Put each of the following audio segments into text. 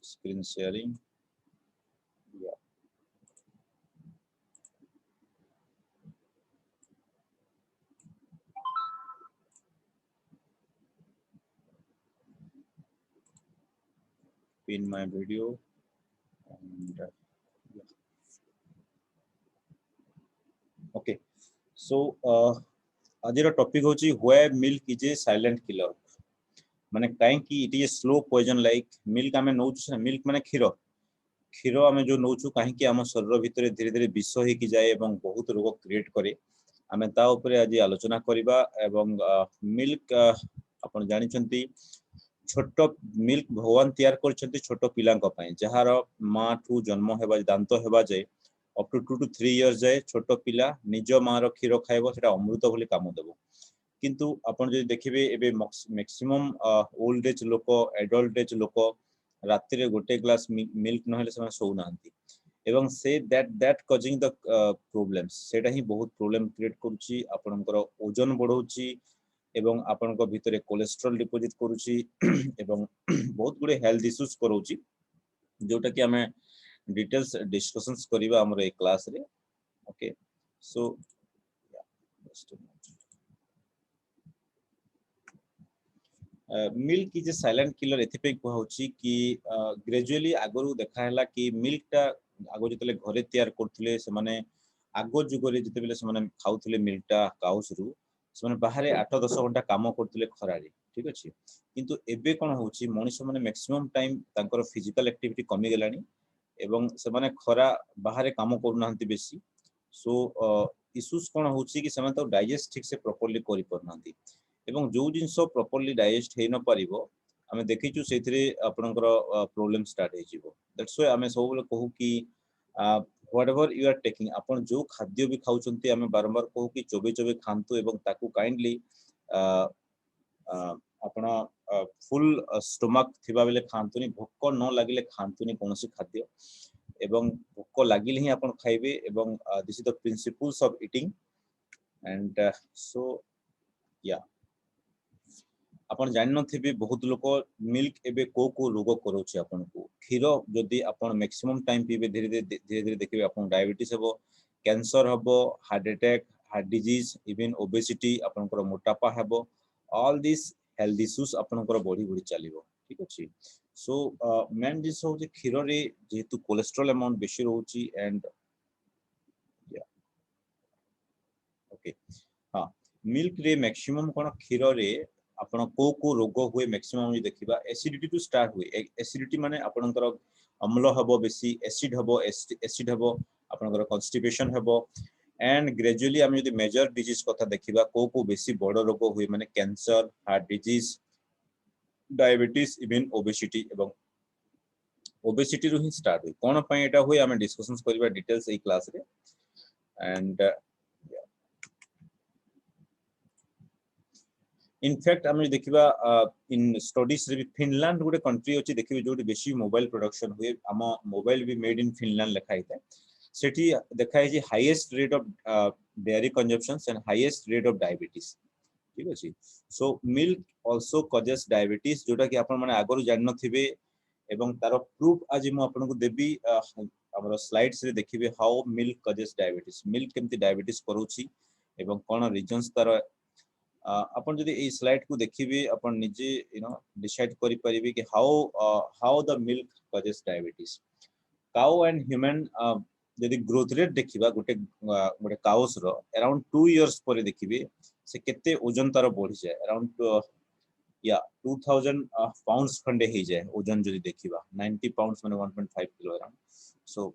screen sharing. Yeah. Pin my video and yeah. Okay. So आज topic होची why milk is a silent killer माने काहे कि it is slow poison like milk आमे नौछु milk माने खीरो क्षीर आम जो नौचु कहीं आम शरीर भितर धीरे धीरे विष हो जाए और बहुत रोग क्रिएट करे आम ता उपरे आज आलोचना करबा एवं मिल्क आपण जानिछंती छोट मिल्क भगवान तैयार करछंती छोट पिलांक पई जहार मां ठू जन्म हेबा दांत हेबा जाए अप टू 2 to 3 इयर्स जाए छोट पिला निज मां रो क्षीर खाइबो सेटा अमृत भली काम देबो किंतु आपण जे देखिबे एबे मैक्सिमम ओल्ड एज लोक एडल्ट एज लोक राति रे गोटे ग्लास मिल्क नहले से सो नांती एवं say that causing the problems सेटा ही बहुत प्रॉब्लम क्रिएट करूची आपनकर ओजन बढ़ौची एवं आपनक भितरे कोलेस्ट्रॉल डिपोजिट करूची एवं बहुत गुडे हेल्थ इश्यूज करूची जोटा कि हमें डिटेल्स डिस्कशंस करिबा हमर ए क्लास रे okay so milk is a silent killer एथिपे कहउची कि ग्रेजुअली आगरु देखाहला कि मिल्क टा आगो जतले घरे तैयार करथले से माने आगो जुगरे जतबेले से माने खाउथले मिल्क टा काउस रु से माने बाहरे 8-10 घंटा काम करथले खरारी ठीक अछि किंतु एबे कोन होउची मनुष्य माने मैक्सिमम टाइम तांकर फिजिकल एक्टिविटी कमी गेलानी एवं से माने खरा बाहरे काम करूनांती बेसी सो इश्यूज कोन होउची कि से माने तो डाइजेस्ट ठीक से प्रॉपर्ली करि परनांती एवं जो जिंस प्रॉपर्ली डाइजेस्ट हे न पारिबो हमें देखिचु सेथिरे आपनकर प्रॉब्लम स्टार्ट हे जिवो दैट्स व्हाई हमें सब कहू कि व्हाटएवर यू आर टेकिंग अपन जो खाद्य भी खाउचंती हमें बारंबार कहू कि चोबे चोबे खांतु एवं ताकू काइंडली आपण फुल स्टमक थिबा बेले खांतुनी भोक न लागिले खांतुनी कोनोसी खाद्य एवं भोक लागिले ही आपण खाइबे एवं this is the principles of eating and so या आपण जानि नथिबे बहुत लोक मिल्क एबे को रोग करोछि आपण को क्षीर जदी आपण मैक्सिमम टाइम पीबे धीरे धीरे देखिबे आपण डायबिटीज हबो कैंसर हबो heart attack heart disease even obesity आपनकर मोटापा हबो ऑल दिस हेल्थ इश्यूज आपनकर बॉडी बॉडी चलिबो ठीक अछि सो मेन दिस हो जे क्षीर रे जेतु कोलेस्ट्रॉल अमाउंट बेसी रहउछि एंड ओके हां मिल्क रे मैक्सिमम कोन क्षीर रे आपण को रोग हुए मैक्सिमम जे देखिबा एसिडिटी टू स्टार्ट हुए एसिडिटी माने आपनकर अम्ल हबो बेसी एसिड हबो आपनकर कॉन्स्टिपेशन हबो एंड ग्रेजुअली हम यदि मेजर डिजीज कथा देखिबा को बेसी बड़ रोग हुए माने cancer heart disease diabetes even obesity एवं ओबेसिटी रो ही स्टार्ट हुए कोन पय एटा हुए हम डिस्कशंस करबा डिटेल्स ए क्लास रे एंड इनफैक्ट हम देखिबा इन स्टडीज रे फिनलैंड गोटे कंट्री अछि देखिबे जोटी बेसी मोबाइल प्रोडक्शन हुए हम मोबाइल भी मेड इन फिनलैंड लिखाई था सेठी देखाई जे highest rate of dairy consumption and highest rate of diabetes ठीक अछि so milk also causes diabetes जोटा कि आपण माने आगरु जानि नथिबे एवं तारो प्रूफ आज मु आपन को देबी हमर स्लाइड्स रे देखिबे how milk causes diabetes milk केमति डायबिटीज करूची एवं कोन रीजंस तारो अपन जदि ए स्लाइड को देखिबे अपन निजे यू नो डिसाइड करि परिबे कि how the milk causes diabetes cow and human जदि ग्रोथ रेट देखिबा गोटे काउस रो अराउंड 2 इयर्स पर देखिबे से केते ओजन तार बढ़ी जाए अराउंड या 2000 पाउंड्स खंडे ही जाए ओजन जदि देखिबा 90 पाउंड्स माने 1.5 kilo around so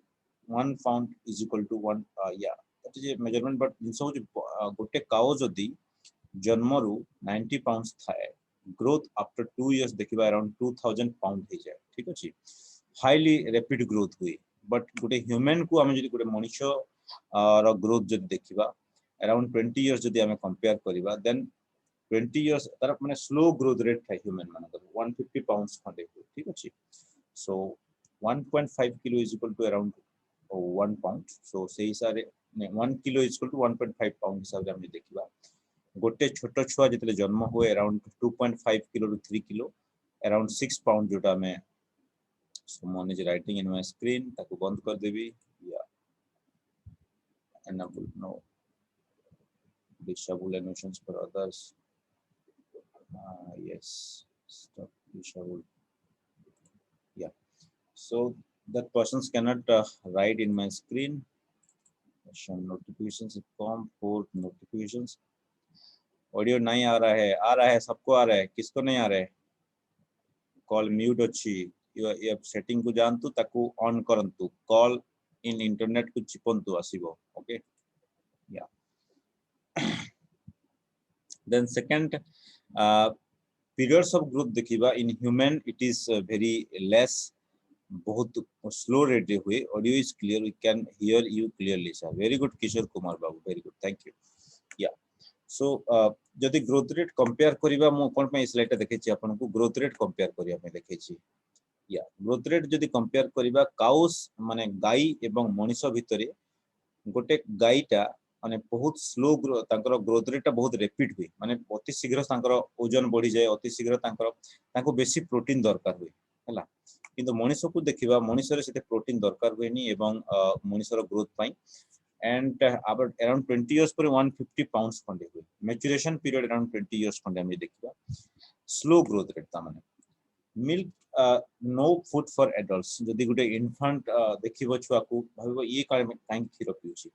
1 pound is equal to 1 yeah that is measurement but इनसो गोटे काउ जदि जन्मरु 90 पाउंड्स थाए ग्रोथ आफ्टर 2 इयर्स देखिबा अराउंड 2000 पाउंड ही जाए ठीक अछि हाईली रैपिड ग्रोथ हुई बट गोटे ह्यूमन को हम जदि गोटे मनुष्य रो ग्रोथ जदि देखिबा अराउंड 20 इयर्स जदि हम कंपेयर करिबा देन 20 इयर्स तार माने स्लो ग्रोथ रेट था ह्यूमन मानकर 150 पाउंड्स खंडे ठीक अछि so 1.5 kilo is equal to around 1 pound so से हिसाब 1 kilo is equal to 1.5 pound हिसाब हम देखिबा गोटे छोट छुआ जितले जन्म हुए around 2.5 kilo to 3 kilo around 6 pounds जोटा में someone is writing in my screen ताको बंद कर देबी या enable no disable animations for others yes stop disable yeah so that persons cannot write in my screen some notifications come for notifications audio नहीं आ रहा है सबको आ रहा है किसको नहीं आ रहा है कॉल म्यूट अच्छी ये सेटिंग को जानतु ताकू ऑन करंतु कॉल इन इंटरनेट को चिपंतु आसीबो okay yeah then second periods of growth देखिबा in human it is very less बहुत स्लो रेट रे हुए audio is clear we can hear you clearly sir very good Kishore Kumar Babu very good thank you yeah so जदि growth rate compare करिबा मो कोन पे slide देखै छी आपन को ग्रोथ रेट कंपेयर करिया पे देखै छी या ग्रोथ रेट जदि कंपेयर करिबा काउस माने गाई एवं मनुष्य भितरे गोटे गाईटा माने बहुत स्लो ग्रो तांकर ग्रोथ रेट बहुत रैपिड हुई माने अति शीघ्र तांकर ओजन बढ़ी जाए अति शीघ्र तांकर तांको बेसी प्रोटीन दरकार हुई हला किंतु मनुष्य को देखिबा मनुष्य रे सेते प्रोटीन दरकार हुएनी एवं मनुष्य रो ग्रोथ पई and about around 20 years पर 150 pounds खंडे हुए maturation period around 20 years खंडे हम देखिबा slow growth rate ता माने milk no food for adults जदि गुटे infant देखिबो छुआ को भाबिबो ये काई खीर पिउची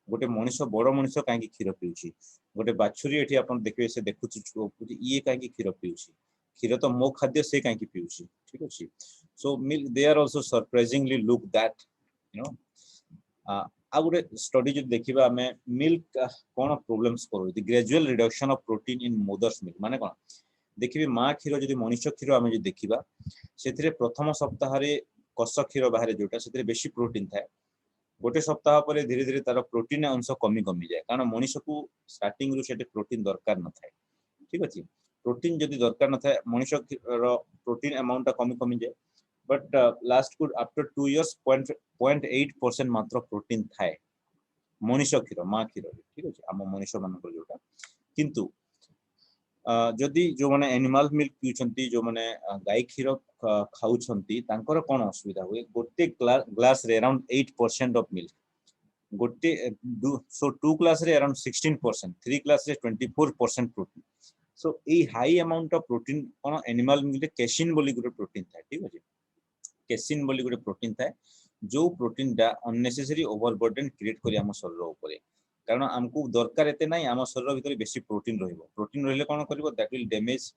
गोटे मनुष्य बड़ मनुष्य काई खीर पिउची गोटे बाछुरी एठी अपन देखिबे से देखुची छुआ ये काई खीर पिउची खीर तो मो खाद्य से काई पिउची ठीक अछि so milk they are also surprisingly look that you know आ गोटे स्टडी जो देखिबा हमें मिल्क कोन प्रॉब्लम्स करू the gradual reduction of protein in mother's milk माने कोन देखिबे मां खीर जदि मनुष्य खीर हमें जो देखिबा सेथिरे प्रथम सप्ताह रे कस खीर बाहर जोटा सेथिरे बेसी प्रोटीन थाए गोटे सप्ताह पर धीरे धीरे तार प्रोटीन अंश कमी कमी जाए कारण मनुष्य को स्टार्टिंग रु सेटे प्रोटीन दरकार न थाए ठीक अछि प्रोटीन जदि दरकार न थाए मनुष्य रो प्रोटीन अमाउंट कमी कमी जाए but last could after 2 years 0.8% मात्र प्रोटीन थाए मनुष्य खीर मां खीर ठीक अछि हम मनुष्य मानकर जोटा किंतु जदि जो माने एनिमल मिल्क पिउछंती जो माने गाय खीर खाउछंती तांकर कोन असुविधा हुए गोटे ग्लास रे अराउंड 8% ऑफ मिल्क गोटे सो 2 ग्लास रे अराउंड 16% 3 ग्लास रे 24% protein so a high amount of protein कोन एनिमल मिल्क कैसिन बोली गुटे प्रोटीन था ठीक अछि कैसिन बोली गुटे प्रोटीन था जो प्रोटीन डा अननेसेसरी ओवरबर्डन क्रिएट करी हम शरीर ऊपर कारण हमको दरकार एते नाही हम शरीर भीतर बेसी प्रोटीन रहले कोन करबो दैट विल डैमेज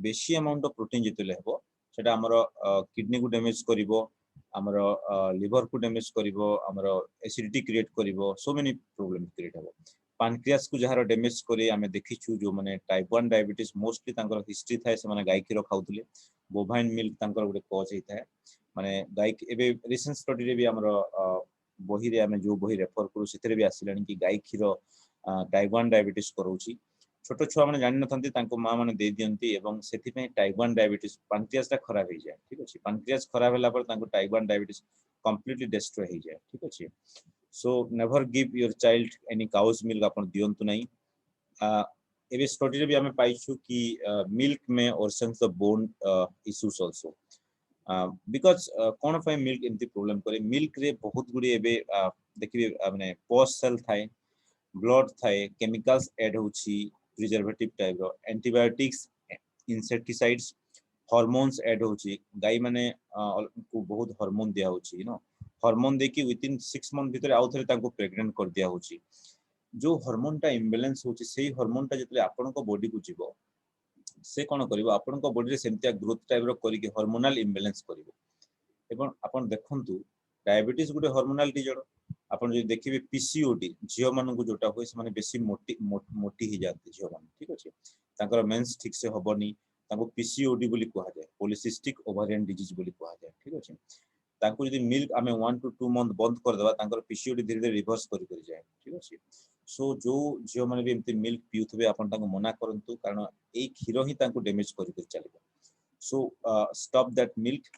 बेसी अमाउंट ऑफ प्रोटीन जेतले हेबो सेटा हमर किडनी को डैमेज करिवो हमर लिवर को डैमेज करिवो हमर एसिडिटी क्रिएट करिवो सो मेनी प्रॉब्लम क्रिएट हेबो पानक्रियास को जहार डैमेज करे आमे देखिछु जो माने टाइप 1 डायबिटीज मोस्टली तांकर हिस्ट्री थाए से माने गाय खीर खाउतले बोवाइन मिल्क तांकर गुटे कॉज हेता है माने गाय एबे रिसेंट स्टडी रे भी हमर बही रे आमे जो बही रेफर करू सेतरे भी आसिलानी कि गाय खीर टाइप 1 डायबिटीज करूची छोटो छुआ माने जानि नथंती तांको मां माने दे दियंती एवं सेति पे टाइप 1 डायबिटीज पानक्रियास ता खराब हे जाय ठीक अछि पानक्रियास खराब होला पर तांको टाइप 1 डायबिटीज कंप्लीटली डिस्ट्रॉय हे जाय ठीक अछि so never give your child any cow milk अपन दियंतु नाही एबे स्टडी रे भी हमें पाइछु कि मिल्क में worsens the bone issues also because कोन फाइ मिल्क एंती प्रॉब्लम करे मिल्क रे बहुत गुडी एबे देखिबे माने पोस्ट सेल थाए ब्लड थाए केमिकल्स ऐड होची प्रिजर्वेटिव टाइप रो एंटीबायोटिक्स इंसेक्टिसाइड्स हार्मोन्स ऐड होची गाय माने को बहुत हार्मोन दिया होची नो हार्मोन देखि विद इन 6 मंथ भीतर आउ थरे ताको प्रेग्नेंट कर दिया होची जो हार्मोन टा इम्बैलेंस होची सेही हार्मोन टा जतले आपन को बॉडी को जीवो से कोन करिवो आपन को बॉडी रे सेमतिया ग्रोथ टाइप रो करी के हार्मोनल इम्बैलेंस करिवो एवं आपन देखंतु डायबिटीज गुटे हार्मोनल डिजॉर्डर आपन जे देखिबे पीसीओडी जियो मन को जोटा होय से माने बेसी मोटी ही जाते जियो मन ठीक अछि ताकर मेंस ठीक से होबनी ताको पीसीओडी बोली कहा जाय पॉलिसिस्टिक ओवरियन डिजीज बोली कहा जाय ठीक अछि ताको यदि मिल्क आमे 1 to 2 मंथ बंद कर देबा ताकर पीसीओडी धीरे धीरे रिवर्स करी जाय ठीक अछि सो जो जियो माने भी एमती मिल्क पिउथबे आपन ताको मना करंतु कारण ए खीरो ही ताको डैमेज करी चलिबो so stop that milk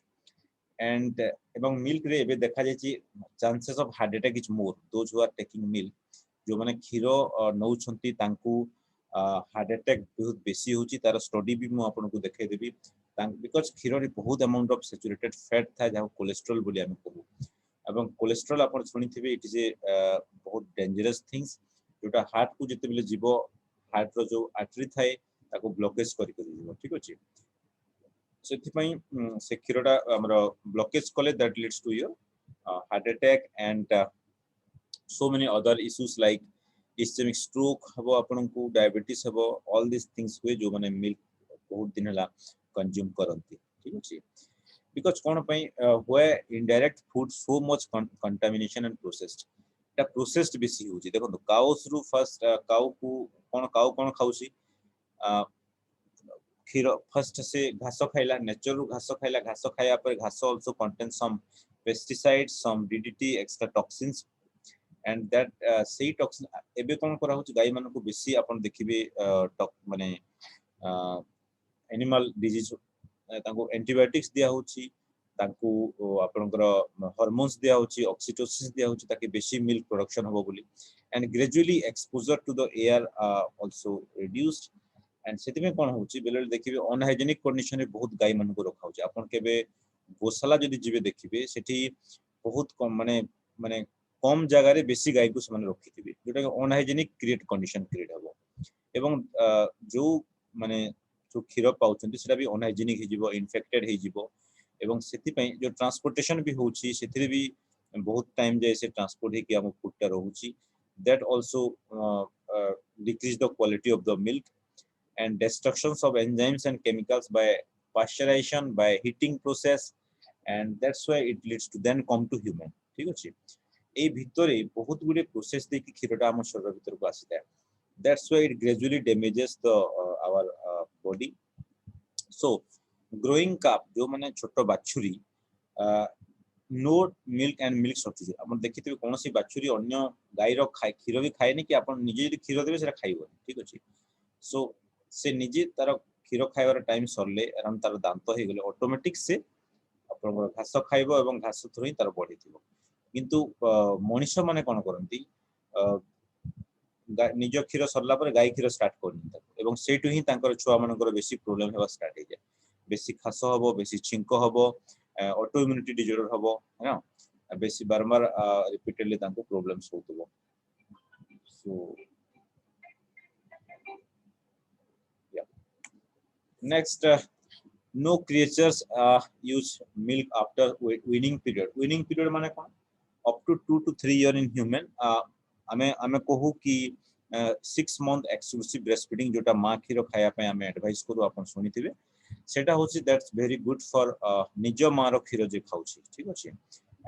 and एवं मिल्क रे एबे देखा जाय chances of heart attack is more those who are taking milk जो माने खीरो नौ छंती तांकू हार्ट अटैक बहुत बेसी होची तार स्टडी भी मु आपन को देखाई देबी बिकज क्षीर रे बहुत अमाउंट ऑफ सैचुरेटेड फैट था जहाँ कोलेस्ट्रॉल बोली आमे कहू एवं कोलेस्ट्रॉल आपण सुनिथिबे इट इज ए बहुत डेंजरस थिंग्स जोटा हार्ट को जते बेले जीवो हार्ट रो जो आर्टरी थाए ताको ब्लॉकेज करि करि जीवो ठीक अछि सेथि पई से क्षीरटा हमरो ब्लॉकेज कले that leads to your heart attack and so many other issues like ischemic stroke हबो आपन को डायबिटीज हबो all these things हुए जो माने मिल्क बहुत दिन हला कंज्यूम करंती ठीक अछि because कोन पई हुए indirect food so much contamination and processed ता प्रोसेस्ड बेसी होची देखो काउस रु फर्स्ट काउ को कोन खाउसी क्षीर फर्स्ट से घास खाइला नेचर रु घास खाइला घास खाया पर घास also contain some pesticides some DDT extra toxins and that सेही टॉक्सिन एबे कोन करा होची गाय मन को बेसी अपन देखिबे माने एनिमल डिजीज ताको एंटीबायोटिक्स दिया होची ताको आपनकर हार्मोन्स दिया होची ऑक्सीटोसिन दिया होची ताकि बेसी मिल्क प्रोडक्शन होबो बोली and gradually exposure to the air also reduced and सेति में कोन होची बेले देखिबे अनहाइजेनिक कंडीशन रे बहुत गाय मन को रखा होची अपन केबे गोशाला जदी जिबे देखिबे सेठी बहुत कम माने माने कम जगह रे बेसी गाय को समान रखिथिबे जोटा अनहाइजेनिक क्रिएट कंडीशन क्रिएट हबो एवं जो माने जो क्षीर पाउछन्ती सेटा भी अनहाइजेनिक हे जिवो इन्फेक्टेड हे जिवो एवं सेति पई जो ट्रांसपोर्टेशन भी होची सेथिरे भी बहुत टाइम जाय से ट्रांसपोर्ट हे कि हम फूडटा रहउची that also decrease the quality of the milk and destructions of enzymes and chemicals by pasteurization by heating process and that's why it leads to then come to human ठीक अछि ए भितरे बहुत गुडे प्रोसेस दे कि क्षीरटा हम शरीर भीतर को आसी जाय that's why it gradually damages the our body so growing up जो माने छोटो बाछुरी no milk and milk subsidy अपन देखिथिबे कोनोसी बाछुरी अन्य गाय रो खाय क्षीर भी खाय नै कि अपन निजे जदी क्षीर देबे सेरा खाइबो ठीक अछि सो से निजे तार क्षीर खाइबार टाइम सरले आराम तार दांत हे गेले ऑटोमेटिक से अपन घास खाइबो एवं घास थ्रू ही तार बॉडी थिबो किंतु मनुष्य माने कोन करंती निज क्षीर सरला पर गाय क्षीर स्टार्ट करनी एवं सेटु ही तांकर छुआ मानकर बेसी प्रॉब्लम हेबा स्टार्ट हे जाय बेसी खास हबो बेसी छिंक हबो ऑटो इम्यूनिटी डिसऑर्डर हबो है ना बेसी बारंबार रिपीटेडली तांको प्रॉब्लम्स होतबो सो next no creatures use milk after weaning period माने कोन up to 2 to 3 year in human हमें हमें कहू कि 6 month exclusive breastfeeding जोटा मां खीरो खाया पे हमें एडवाइस करू अपन सुनिथिबे सेटा होची दैट्स वेरी गुड फॉर निज मां रो खीरो जे खाउची ठीक अछि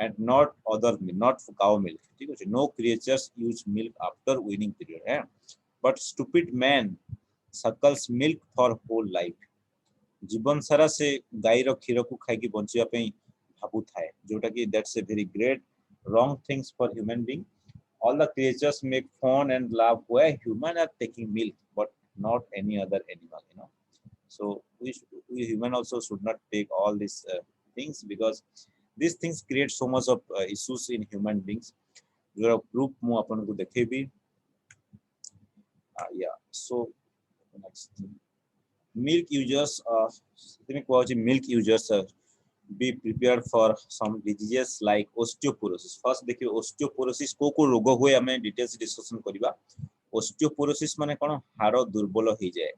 and not other milk not cow milk ठीक अछि no creatures use milk after weaning period है but stupid man suckles milk for whole life जीवन सारा से गाय रो क्षीर को खाइ की बंचिया पे भाबु थाए जोटा कि that's a very great wrong things for human being all the creatures make fun and laugh where human are taking milk but not any other animal so we human also should not take all these things because these things create so much of issues in human beings जो proof मु आपन को देखेबी yeah so next thing. Milk users milk users be prepared for some diseases like osteoporosis first देखिए osteoporosis को रोग हुए हमें details discussion करिबा osteoporosis माने कोन हाड़ दुर्बल हो जाए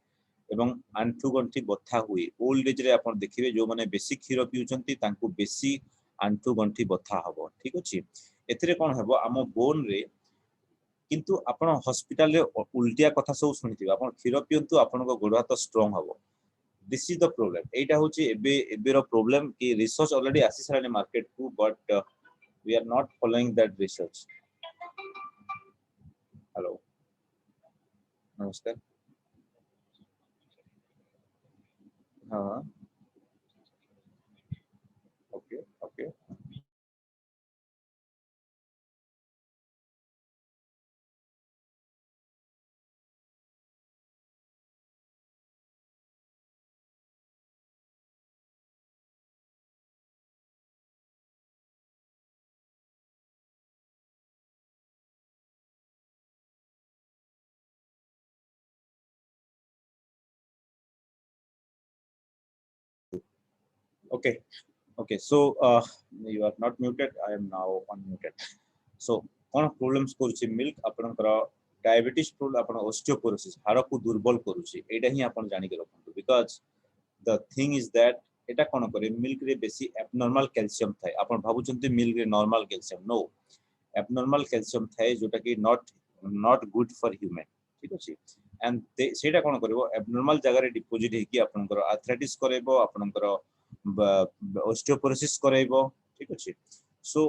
एवं आंठु गंठी बथा हुए ओल्ड एज रे आपण देखिबे जो माने बेसी क्षीर पिउचंती तांको बेसी आंठु गंठी बथा हबो ठीक अछि एथिरे कोन हबो आम बोन रे किंतु आपण हॉस्पिटल रे उल्टिया कथा सब सुनिथिबे आपण क्षीर पियंतु आपण को गोड़ हाथ स्ट्रांग हबो दिस इज द प्रॉब्लम एटा होची एबे रो प्रॉब्लम कि रिसर्च ऑलरेडी आसी साराने मार्केट को but we are not following that research hello नमस्कार हां okay okay Okay. Okay. So you are not muted. I am now unmuted. So कौन problems करूची milk आपनकर diabetes problem आपन osteoporosis हाड़ को दुर्बल करूची एटा ही आपन जानि के रखंतु because the thing is that एटा कोन करे मिल्क रे बेसी abnormal calcium थाए आपन भाबुचंती मिल्क रे normal calcium no abnormal calcium थाए जोटा कि not good for human ठीक अछि and सेटा कोन करबो abnormal जगह रे डिपॉजिट हेकी आपनकर arthritis करैबो आपनकर osteoporosis करैबो ठीक अछि so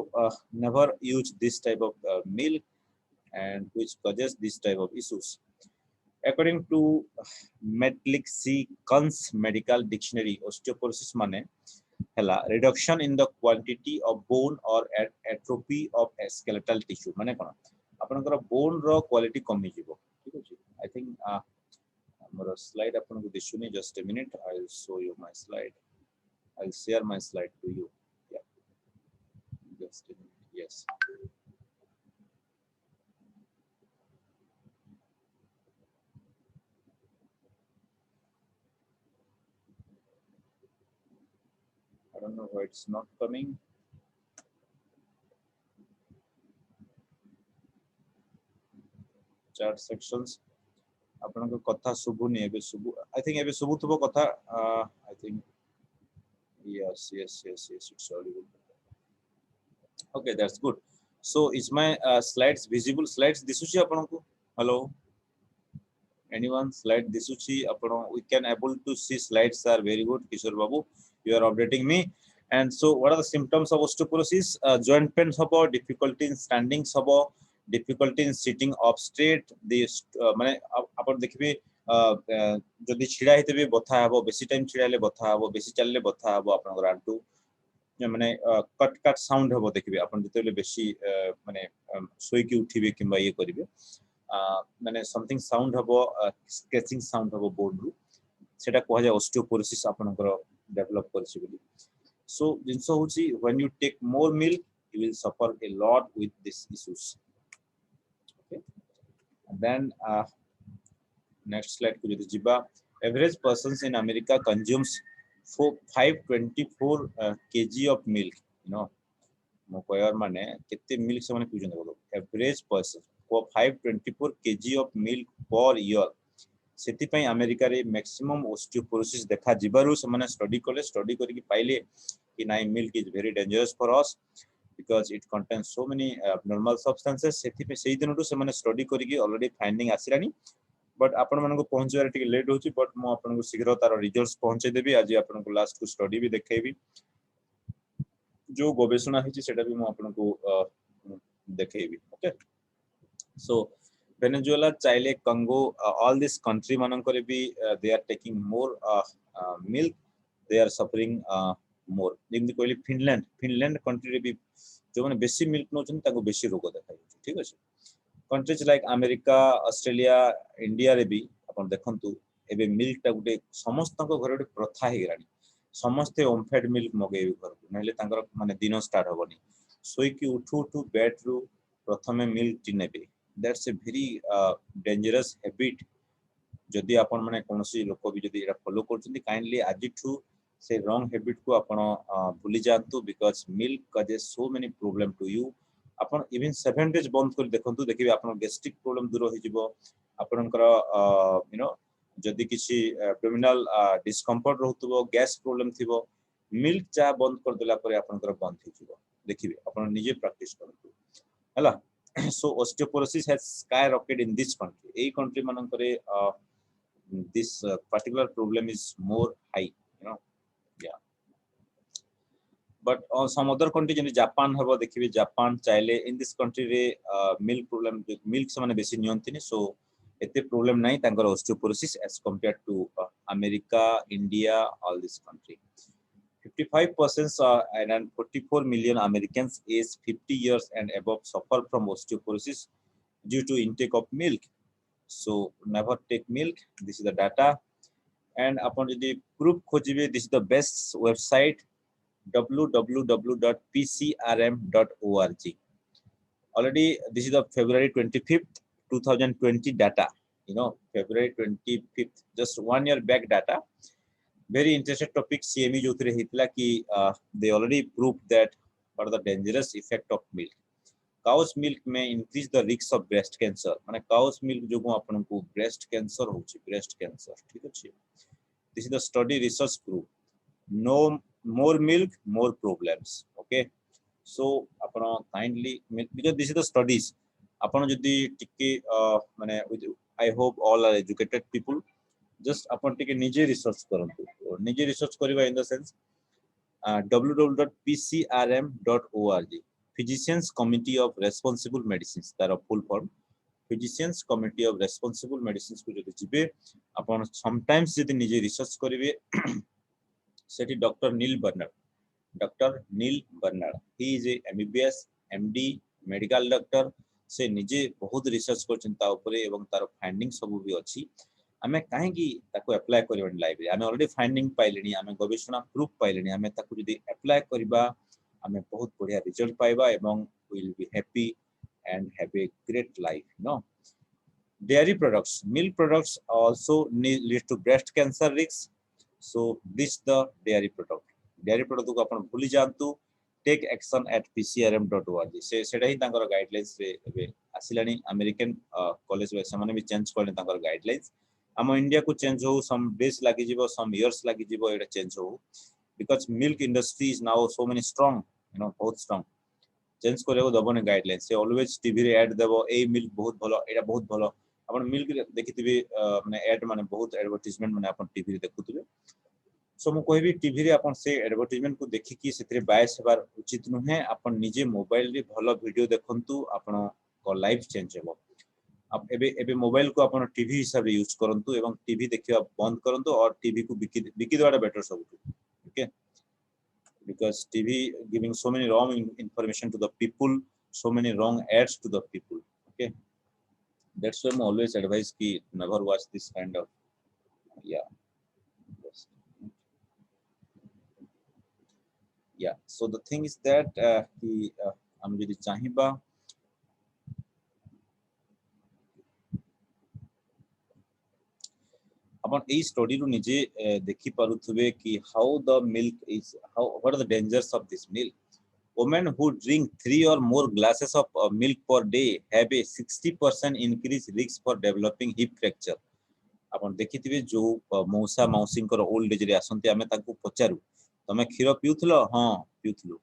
never use this type of milk and which causes this type of issues according to Metlexicons medical dictionary osteoporosis mane hela reduction in the quantity of bone or atrophy of skeletal tissue mane kono apanଙ୍କର bone ro quality कमी jibo ठीक अछि I think हमर slide आपनको दिसुनी just a minute I'll show you my slide I'll share my slide to you yeah just a minute yes I don't know why it's not coming. Chat sections. आपनको कथा सुबुनी एबे सुबु I think एबे सुबु थबो कथा I think yes it's audible. Okay that's good. So is my slides visible slides disuchi आपनको hello anyone slide disuchi आपनो we can able to see slides are very good Kishore Babu you are updating me and so what are the symptoms of osteoporosis joint pain hobo difficulty in standing hobo difficulty in sitting up straight this माने आपण देखबे जदि छिडा हेतबे बथा हबो बेसी time छिडा ले बथा हबो बेसी चलले बथा हबो आपनकर आंटू माने कट कट साउंड हबो देखबे आपण जतेले बेसी माने सोई की उठिबे किबा ये करिवे माने समथिंग साउंड हबो स्केचिंग साउंड हबो बोर्ड रु सेटा कोहा जाय ऑस्टियोपोरोसिस आपनकर डेवलप करछि बोली so jinso hochi when you take more milk you will suffer a lot with these issues okay and then next slide ko jodi jiba average persons in America consumes 524 kg of milk you know mo koyar mane kette milk se mane pujun bolo average person 524 kg of milk per year सेति पई America रे maximum osteoporosis देखा जिबारु से माने study करी पाइले कि नाइ milk is very dangerous for us because it contains so many abnormal substances सेति पे सेहि दिनटु से माने स्टडी करी कि ऑलरेडी फाइंडिंग आसिरानी बट आपण मानको पहुंचबार टिके लेट होची बट मो आपनको शीघ्र तार रिजल्ट्स पहुंचे देबी आज आपनको लास्ट को स्टडी भी देखेबी जो गवेषणा हिची सेटा भी मो आपनको देखेबी okay so Venezuela, Chile, Congo, all these country manankore bhi they are taking more milk. They are suffering more. जेमति कहली Finland country रे भी जो माने बेसी milk नोचन ताको बेसी रोग देखाइ ठीक अछि countries like America, Australia, India रे भी अपन देखंतु एबे milk ता गुटे समस्त को घर गुटे प्रथा हे गरानी समस्त ओमफेड milk मगेबी घर नहले तांकर माने दिन स्टार्ट होबनी सोई की उठू बेड रु प्रथमे milk टी नेबे that's a very dangerous habit जदि आपण माने कोनोसी लोक भी जदि एटा फॉलो करछन्ती काइंडली आजिठू से रॉन्ग हैबिट को आपण भूली जानतु because milk causes so many problem to you आपण इवन 7 डेज बंद कर देखंतु देखिबे आपण गैस्ट्रिक प्रॉब्लम दूर होई जिवो आपनकर यू नो जदि किछि एब्डोमिनल डिस्कम्फर्ट रहतुबो गैस प्रॉब्लम थिबो मिल्क चा बंद कर देला परे आपनकर बंद हो जिवो देखिबे आपण निजे प्रैक्टिस करतु हला so osteoporosis has skyrocketed in this country a country manankare this particular problem is more high you know yeah but some other country jeni Japan habo dekhibe Japan Chile in this country re milk problem milk se mane besi niyontini so ete problem nai tankar osteoporosis as compared to America India all this country 55% and 44 million Americans aged 50 years and above suffer from osteoporosis due to intake of milk. So never take milk. This is the data. And upon the proof khojibe, this is the best website www.pcrm.org. Already this is the February 25th, 2020 data. You know, February 25th, just 1 year back data. very interested topic CME जो थी हितला कि they already proved that what are the dangerous effect of milk. Cow's milk may increase the risk of breast cancer. माने cow's milk जो को अपन को breast cancer होची, breast cancer ठीक अछि. This is the study research proof. No more milk, more problems. Okay. So upon kindly because this is the studies. अपन जदि टिके माने I hope all are educated people. Just अपन टिके निजे research करंतु. निजे research करिवा in the sense www.pcrm.org. Physicians Committee of Responsible Medicines, तार full form. Physicians Committee of Responsible Medicines को जदि जिबे अपन sometimes जदि निजे रिसर्च करिवे सेठी doctor Neal Barnard he is a MBBS MD medical doctor से निजे बहुत रिसर्च करछन ता ऊपर एवं तार फाइंडिंग सब भी अछि आमे काहे की ताको अप्लाई करबन लाइव रे आमे ऑलरेडी फाइंडिंग पाइलेनी आमे गवेषणा प्रूफ पाइलेनी आमे ताको जदी अप्लाई करबा आमे बहुत बढ़िया रिजल्ट पाइबा एवं will be happy and have a great life no dairy products milk products also lead to breast cancer risks so this the dairy product को अपन भूली जानतु take action at pcrm.org से सेटा ही तांकर गाइडलाइंस रे एबे आसिलानी अमेरिकन कॉलेज वे समान भी change करले तांकर गाइडलाइंस हम इंडिया को चेंज हो सम डेज लागि जीवो सम इयर्स लागि जीवो एटा चेंज हो because milk industry is now so many strong बहुत strong चेंज करे दबने गाइडलाइंस से ऑलवेज टीवी रे ऐड देबो ए मिल्क बहुत भलो एटा बहुत भलो अपन मिल्क देखिथिबे माने ऐड माने बहुत एडवर्टाइजमेंट माने अपन टीवी रे देखुथिबे सो मु कहबी टीवी रे अपन से एडवर्टाइजमेंट को देखि कि सेतरे बायस हेबार उचित नुहे अपन निजे मोबाइल रे भलो वीडियो देखंतु अपन को लाइफ चेंज हेबो अब एबे मोबाइल को अपन टीवी हिसाब रे यूज करंतु एवं टीवी देखिबा बंद करंतु और टीवी को बिकी देवाडा बेटर सब okay because TV giving so many wrong information to the people, so many wrong ads to the people. Okay, that's why I always advise ki never watch this kind of yeah. Yeah. So the thing is that ki हम यदि चाहिबा अपन ए study रू निजे देखि पारुथबे कि how the milk is how what are the dangers of this milk women who drink 3 or more glasses of milk per day have a 60% increase risk for developing hip fracture अपन देखिथिबे जो मौसा मौसिंकर old age रे आसंती आमे ताकू पचारू तमे खीर पिउथलो हां पिउथलो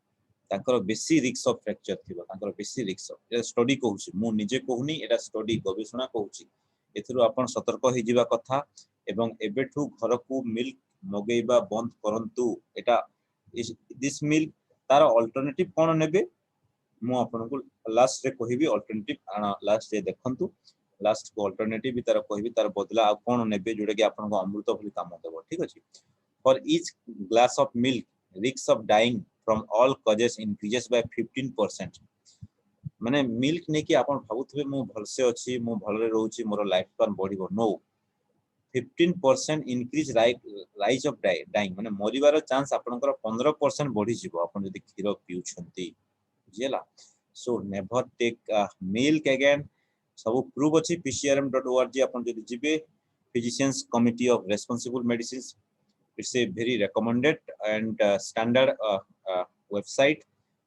तांकर बेसी risk of fracture थिबो तांकर बेसी रिस्क ए स्टडी कहूची मु निजे कहूनी एटा स्टडी गवेषणा कहूची एथरो आपण सतर्क होई जिबा कथा एवं एबेठू घर को मिल्क मगेइबा बंद करंतु एटा दिस मिल्क तार अल्टरनेटिव कोन नेबे मु आपन को लास्ट रे कहिबी अल्टरनेटिव लास्ट रे देखंतु लास्ट को अल्टरनेटिव भी तार कहिबी तार बदला आ कोन नेबे जोडे कि आपन को अमृत भली काम देबो ठीक अछि for each glass of milk risk of dying from all causes increases by 15% माने मिल्क ने कि आपन भाबुथबे मु भलसे अछि मु भलरे रहउची मोर लाइफ स्पैन बढ़िबो नो 15% increase rise of dying माने मरिवार चांस आपनकर 15% बढ़ी जिवो आपन जदि खीर पिउछंती बुझियला so never take milk again सब प्रूव अछि pcrm.org आपन जदि जिबे physicians committee of responsible medicines it's a very recommended and standard website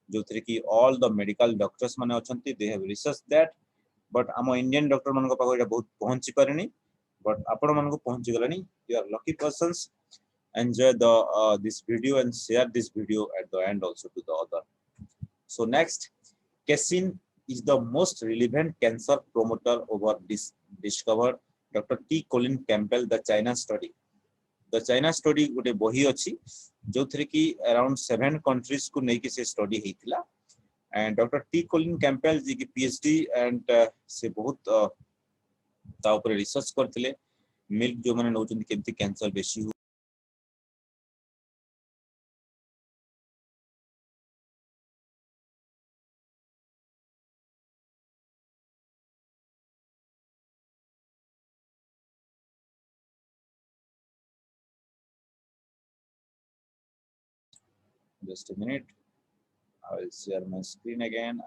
जो थरे कि ऑल द मेडिकल डॉक्टर्स माने अछंती they have research that but हम इंडियन डॉक्टर मन को पाखो एटा बहुत पहुंची पारेनी but आपण मन को पहुंची गलानी you are lucky persons enjoy the this video and share this video at the end also to the other so next casein is the most relevant cancer promoter over this discovered Dr. T Colin Campbell the China study गोटे बही अछि जो थरे कि around 7 countries को नै कि से स्टडी हेतिला and Dr. T Colin Campbell ji की PhD and से बहुत ता ऊपर रिसर्च करथिले मिल्क जो माने नौचंदी केमती कैंसर बेसी just a minute I will share my screen again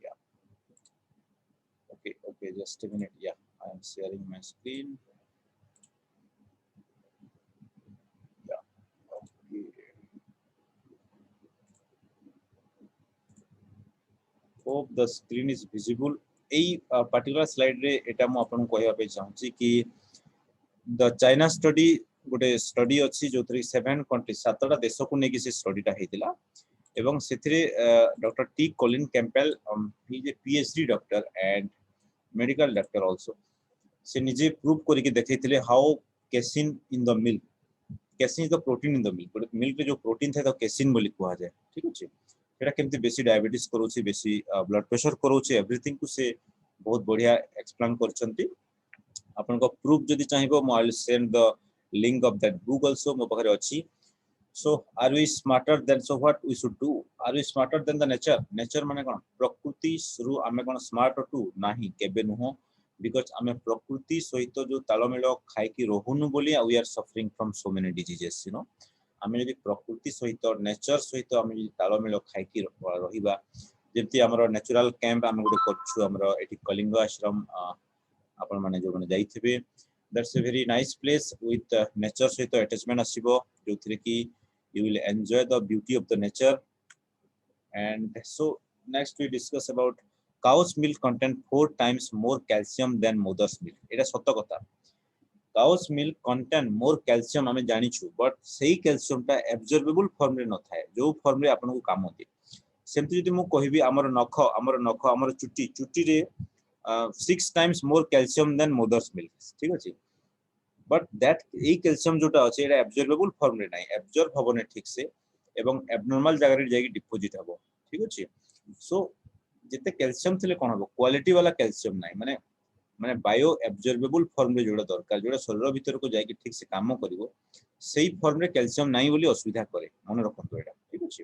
yeah okay just a minute yeah I am sharing my screen hope the screen is visible ei particular slide रे एटा मु आपन कहया पे चाहूची कि the China study गोटे study अछि जोथि 7 country 7टा देश को नेकी से स्टडीटा हेतिला एवं सेथिरे doctor T Colin Campbell he is a PhD doctor and medical doctor also से निजे प्रूव करके देखैतिले how casein in the milk casein is the protein in the milk milk रे जो प्रोटीन था तो कैसिन बोली कुआ जाय ठीक अछि एटा केमती बेसी डायबिटीज करूची बेसी ब्लड प्रेशर करूची एवरीथिंग को से बहुत बढ़िया एक्सप्लेन करछंती आपन को प्रूफ जदी चाहिबो मो I send the link of that book also मो पखरे अछि so are we smarter than so what we should do are we smarter than the nature माने कोन प्रकृति शुरू आमे कोन स्मार्ट टू नाही केबे नुहो बिकॉज़ आमे प्रकृति सहित जो तालमेल खाइ की रहउनु बोली we are suffering from so many diseases you know आमे यदि प्रकृति सहित नेचर सहित आमे यदि तालमेल खाइ की रहिबा जेमती हमर नेचुरल कैंप आमे गुडे करछु हमर एटी कलिंग आश्रम आपण माने जो माने जाइथिबे that's a very nice place with nature सहित अटैचमेंट आसीबो जोथिरे की you will enjoy the beauty of the nature and so next we discuss about cow's milk contain 4 times more calcium than mother's milk eta sotto kotha cow's milk contain more calcium ame jani छु but sei calcium ta absorbable form रे न थाए जो form रे आपन को काम होती सेमति जदि मु कहिबी हमर हमर चुट्टी रे 6 times more calcium than mother's milk ठीक अछि बट दैट ए कैल्शियम जोटा अछि एटा एब्जॉर्बेबल फॉर्म रे नाही एब्जॉर्ब होबने ठीक से एवं एब्नॉर्मल जगह रे जाई डिपॉजिट हबो ठीक अछि सो जते कैल्शियम थिले कोन हबो क्वालिटी वाला कैल्शियम नाही माने माने बायो एब्जॉर्बेबल फॉर्म रे जोड़ा दरकार जोड़ा शरीर भीतर को जाई ठीक से काम करिवो सेही फॉर्म रे कैल्शियम नाही बोली असुविधा करे मन रखतो एटा ठीक अछि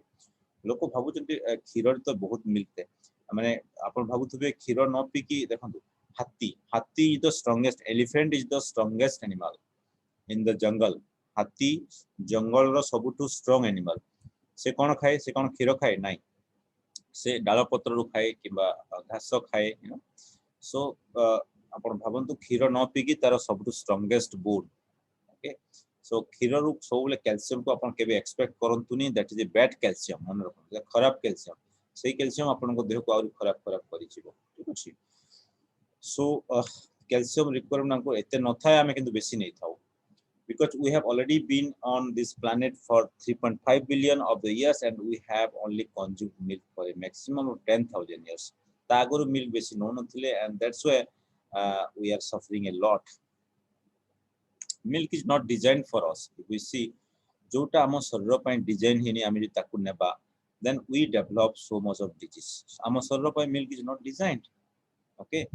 लोक भाबु जंती खीर तो बहुत मिलते माने आपण भाबुथबे खीर न पी की देखंतु हाथी is the strongest elephant is the strongest animal in the jungle हाथी जंगल रो सबुठु स्ट्रांग एनिमल से कोन खाए से कोन खीर खाए नाही से डाल पत्र रु खाए किबा घास खाए यू नो सो आपण भाबंतु खीर न पी की तार सबुठु स्ट्रांगेस्ट बोन ओके सो खीर रु सोबले कैल्शियम को आपण केबे एक्सपेक्ट करंतुनी that is a bad calcium मन रखो खराब कैल्शियम सेही कैल्शियम आपण को देह को और खराब करिचिबो ठीक अछि so calcium requirement को एते न थाए आमे किंतु बेसी नहीं थाउ because we have already been on this planet for 3.5 billion of the years and we have only consumed milk for a maximum of 10,000 years तागुरु milk बेसी न नथिले and that's why we are suffering a lot milk is not designed for us if we see जोटा हम शरीर पय design हेनी आमे ताकु नेबा then we develop so much of disease हम शरीर पय milk is not designed okay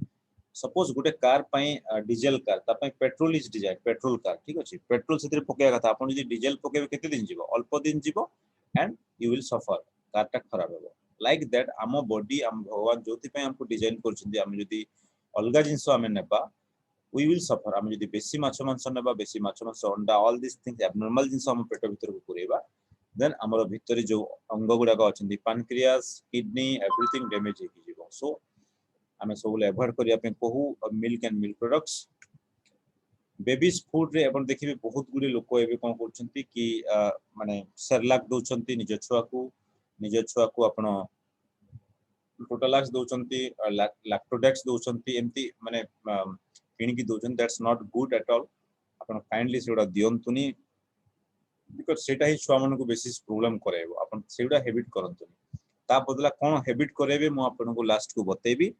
suppose गोटे कार पय डीजल कार ता पय petrol is design petrol car ठीक अछि पेट्रोल सेतिर पके कथा आपण जे डीजल पकेबे केते दिन जीवो अल्प दिन जीवो and you will suffer car ता खराब हेबो लाइक दैट आम बॉडी आम भगवान जोति पय हमको डिजाइन करछिंदी आम जदी अलगा जिंसो आमे नेबा वी विल सफर आम जदी बेसी माछ मांस नेबा बेसी माछ मांस अंडा ऑल दिस थिंग्स एबनॉर्मल जिंसो हम पेट भीतर को पुरेबा देन हमर भीतर जो अंग गुडा को अछिंदी पैनक्रियास किडनी एवरीथिंग डैमेज हे जीवो सो आमे सब अवॉइड करिया पे कहू milk and milk products babies food रे अपन देखिबे बहुत गुडी लोक एबे कोन करछंती कि माने सेरलाक दोछंती निज छुआ को अपन टोटलाक्स दोछंती लैक्टोडेक्स दोछंती एम्ति माने किनि की दोछन that's not good at all अपन काइंडली सेडा दियंतुनी बिकॉज़ सेटा ही छुआ मन को बेसिस प्रॉब्लम करेबो अपन सेडा हैबिट करंतुनी ता बदला कोन हैबिट करेबे मु आपन को लास्ट को बतेबी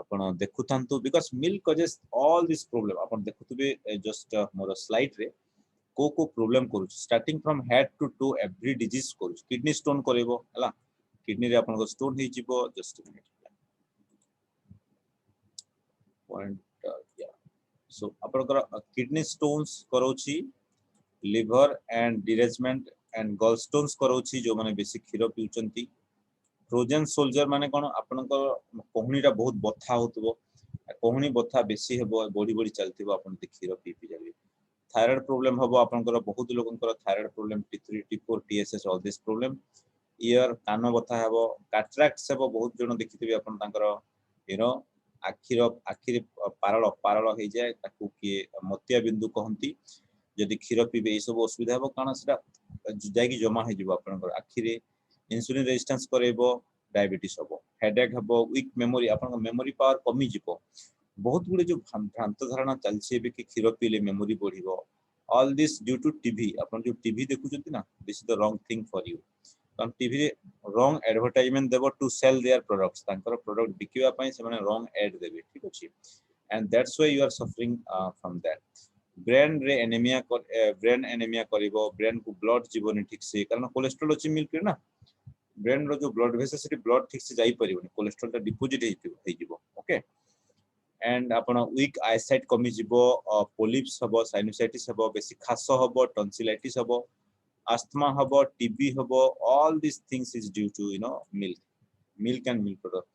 आपण देखुथांतु because milk causes all this problem आपण देखुतबे जस्ट मोर स्लाइड रे को प्रॉब्लम करू starting from head to to every disease करू किडनी स्टोन करेबो हला किडनी रे आपण को स्टोन हे जिवो जस्ट मिनिट पॉइंट या सो आपण को किडनी स्टोन्स करोची liver and derangement and gall stones करोची जो माने बेसी खीर पिउचंती फ्रोजन सोल्जर माने कोन आपनकर कोहनीटा बहुत बथा होतबो कोहनी बथा बेसी हेबो बॉडी चलतिबो आपन खीर पी जाबे थायराइड प्रॉब्लम हबो आपनकर बहुत लोगनकर thyroid problem T3 T4 TSS all this problem ear कान बथा हेबो कैटरैक्ट्स हेबो बहुत जण देखिथिबे आपन तांकर यू नो आखिर पारळ हे जाय ताकू के मोतिया बिंदु कहंती जदि खीर पीबे ई सब असुविधा हेबो काना सेटा जाय कि जमा हे जिवो आपनकर आखिरे इंसुलिन रेजिस्टेंस करेबो डायबिटीज हबो हेडेक हबो वीक मेमोरी आपन मेमोरी पावर कमी जिवो बहुत गुडे जो भ्रांत धारणा चलছে कि क्षीर पीले मेमोरी बढ़िबो all this due to TV अपन जो टीवी देखुचंती ना this is the wrong thing for you कारण टीवी रे रॉन्ग एडवर्टाइजमेंट देबो टू सेल देयर प्रोडक्ट्स तांकर प्रोडक्ट बिकिवा पई से माने रॉन्ग एड देबे ठीक अछि and that's why you are suffering from that brain रे एनीमिया ब्रेन एनीमिया करिवो ब्रेन को ब्लड जीवनी ठीक से कारण कोलेस्ट्रॉल अछि मिल्क रे ना ब्रेन रो जो ब्लड वेसल से ब्लड ठीक से जाई परिबो कोलेस्ट्रॉल ता डिपॉजिट हे जिवो ओके एंड आपण वीक आईसाइट कमी जिवो पोलिप्स हबो साइनोसाइटिस हबो बेसी खास हबो टॉन्सिलाइटिस हबो asthma habo TB habo all these things is due to milk and milk product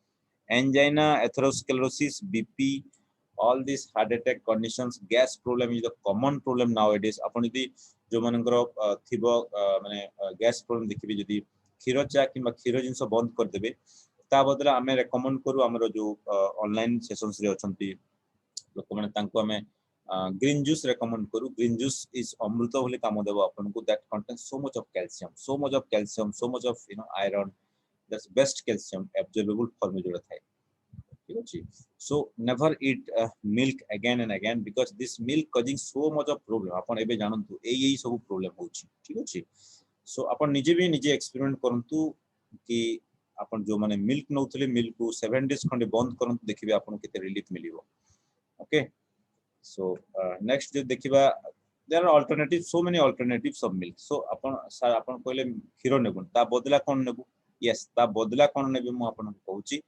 angina atherosclerosis BP all these heart attack conditions gas problem is the common problem nowadays apun jodi jo manankar thibo mane gas problem dekhibe jodi khiro cha kimba khiro jinso band kar debe ta badala ame recommend kuru amaro jo online sessions re achanti lok mane tanko ame green juice recommend kuru green juice is amruta bole kamo debo apanku that contains so much of calcium so much of iron that's best calcium absorbable form joda thai ठीक अछि so never eat milk again and again because this milk causing so much of problem अपन एबे जानंतु एई सब problem होछि ठीक अछि so अपन निजे भी निजे एक्सपेरिमेंट करंतु कि अपन जो माने मिल्क नउतले मिल्क को 7 डेज खंडे बंद करंतु देखिबे अपन केते रिलीफ मिलिबो ओके so next जो देखिबा there are alternatives so many alternatives of milk so अपन कहले खीरो नेबुन ता बदला कोन नेबु yes ता बदला कोन नेबे मु अपन कहूची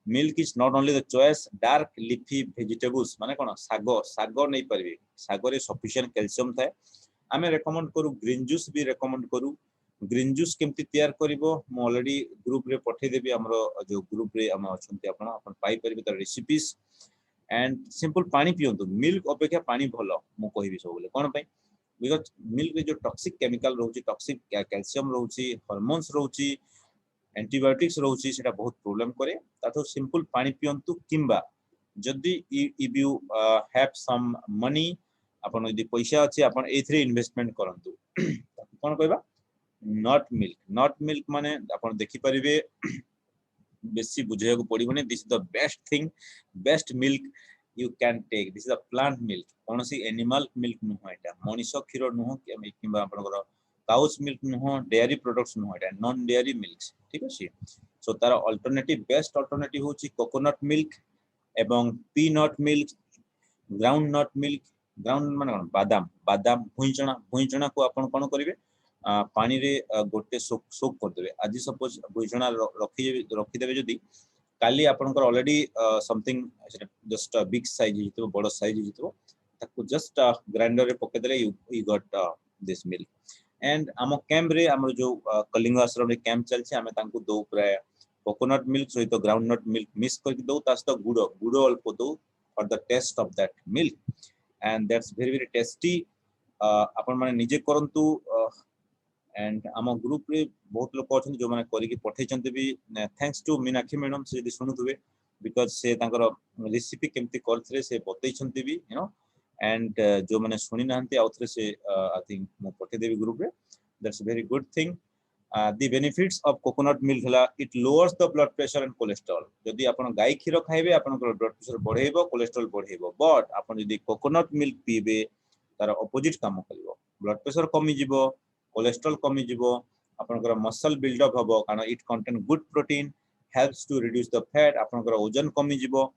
milk is not only the choice dark leafy vegetables माने कोन सागो नै परबे सागो रे sufficient calcium थाए आमे रेकमेंड करू ग्रीन जूस भी रेकमेंड करू ग्रीन जूस केमति तैयार करिवो मु ऑलरेडी ग्रुप रे पठे देबी हमरो जो ग्रुप रे हम अछंती अपन पाई परबे त रेसिपीज एंड सिंपल पानी पियंतु मिल्क अपेक्षा पानी भलो मु कहिबी सब बोले कोन पई बिकॉज़ मिल्क रे जो टॉक्सिक केमिकल रहउची टॉक्सिक कैल्शियम रहउची हार्मोन्स रहउची एंटीबायोटिक्स रहउची सेटा बहुत प्रॉब्लम करे तातो सिंपल पानी पियंतु किंबा जदी if you have some money अपन यदि पैसा अछि अपन एथरे इन्वेस्टमेंट करंतु कोन कहबा नॉट मिल्क माने अपन देखि परिबे बेसी बुझे को पड़िबने this the best thing best milk you can take this is a plant milk कौन सी एनिमल मिल्क नुह एटा मनुष्य क्षीर नुह किबा आपनकर काउस मिल्क नुह डेयरी प्रोडक्ट्स नुह एटा नॉन डेयरी मिल्क्स ठीक अछि सो तार अल्टरनेटिव बेस्ट अल्टरनेटिव होची कोकोनट मिल्क एवं पीनट मिल्क ग्राउंड माने बादाम बादाम भुइचना को आपण कोन करिवे पानी रे गोटे सोक कर देबे आज सपोज भुइचना रखी देबे जदी काली आपनकर already something just big size हितो बड़ साइज हितो ताको जस्ट ग्राइंडर रे पके देले you got this milk and आम कैंप रे हमर जो कलिंग आश्रम रे कैंप चलछि हमें तांको दो प्राय कोकोनट मिल्क सहित ग्राउंडनट मिल्क मिक्स करके दो तास्त गुड़ो अल्प दो for the taste of that milk and that's very very tasty आपण माने निजे करंतु एंड आम ग्रुप रे बहुत लोक अछन जो माने करी के पठै चंते भी थैंक्स टू मीनाक्षी मैडम से यदि सुनुथुबे बिकॉज़ से तांकर रेसिपी केमती करथरे से बतै छंती भी एंड जो माने सुनि नांती आउथरे से आई थिंक मो पठै देबी ग्रुप रे that's very good thing the benefits of coconut milk hला it lowers the blood pressure and cholesterol जदि आपण गाय खीर खाइबे आपण ब्लड प्रेशर बढ़ेबो कोलेस्ट्रॉल बढ़ेबो बट आपण जदि कोकोनट मिल्क पीबे तार ऑपोजिट काम करिवो ब्लड प्रेशर कमी जिवो कोलेस्ट्रॉल कमी जिवो आपनकर मसल बिल्ड अप हबो कारण it contain good protein helps to reduce the fat आपनकर वजन कमी जिवो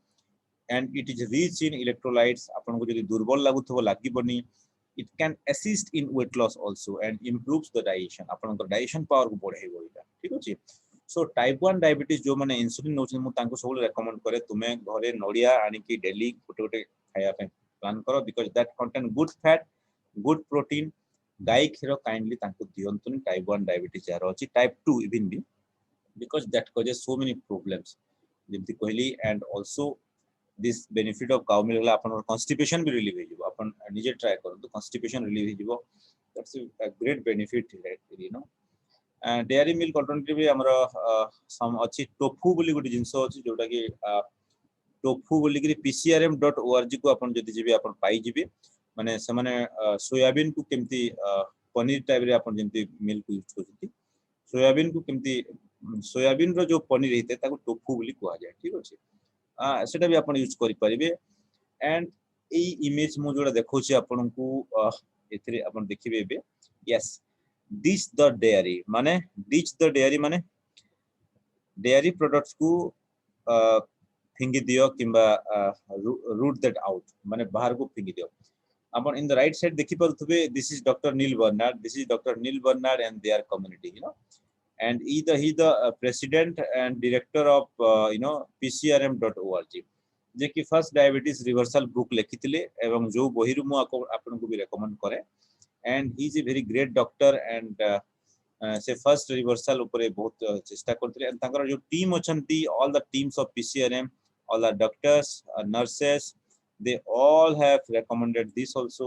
and it is rich in electrolytes आपनको जदि दुर्बल लागुथबो लागिबनी it can assist in weight loss also and improves the digestion आपनकर डाइजेशन पावर को बढ़ाइबो इटा ठीक अछि सो टाइप 1 डायबिटीज जो माने इंसुलिन नोछ मु तांको सब रेकमेंड करे तुमे घरे नडिया आनी की डेली गोटे खाया पे प्लान करो because that contain good fat good protein गाय खीर काइंडली तांको दियंतुन टाइप 1 डायबिटीज यार अछि टाइप 2 इवन भी because that causes so many problems जेमति कहली and also this benefit of cow milk ला अपन constipation भी रिलीव हे जिवो अपन निजे ट्राई करू तो constipation रिलीव हे जिवो that's a great benefit you know and dairy milk alternative भी हमरा सम अछि टोफू बोली गुडी जिंसो अछि जोटा कि टोफू बोली कि pcrm.org को अपन जदि जेबे अपन पाई जिबे माने से माने सोयाबीन को केमती पनीर टाइप रे अपन जेमती मिल्क यूज करथि सोयाबीन को केमती सोयाबीन रो जो पनीर हेते ताको टोफू बोली कुआ जाय ठीक अछि सेटा भी आपण यूज करि परिबे एंड ए इमेज मु जोडा देखौछि आपनकू एथरे आपण देखिबे एबे यस दिस द डेयरी माने दिस द डेयरी माने डेयरी प्रोडक्ट्स को फिंगी दियो किंबा रूट दैट आउट माने बाहर को फिंगी दियो अपन इन द राइट साइड देखि परथुबे this is doctor Neal Barnard and their community you know and he the president and director of pcrm.org जे कि फर्स्ट डायबिटीज रिवर्सल बुक लिखिथिले एवं जो बहिरु मु आपन को भी रेकमेंड करे and he is a very great doctor and से फर्स्ट रिवर्सल ऊपर बहुत चेष्टा करथिले एंड ताकर जो टीम अछंती all the teams of पीसीआरएम all the doctors nurses they all have recommended this also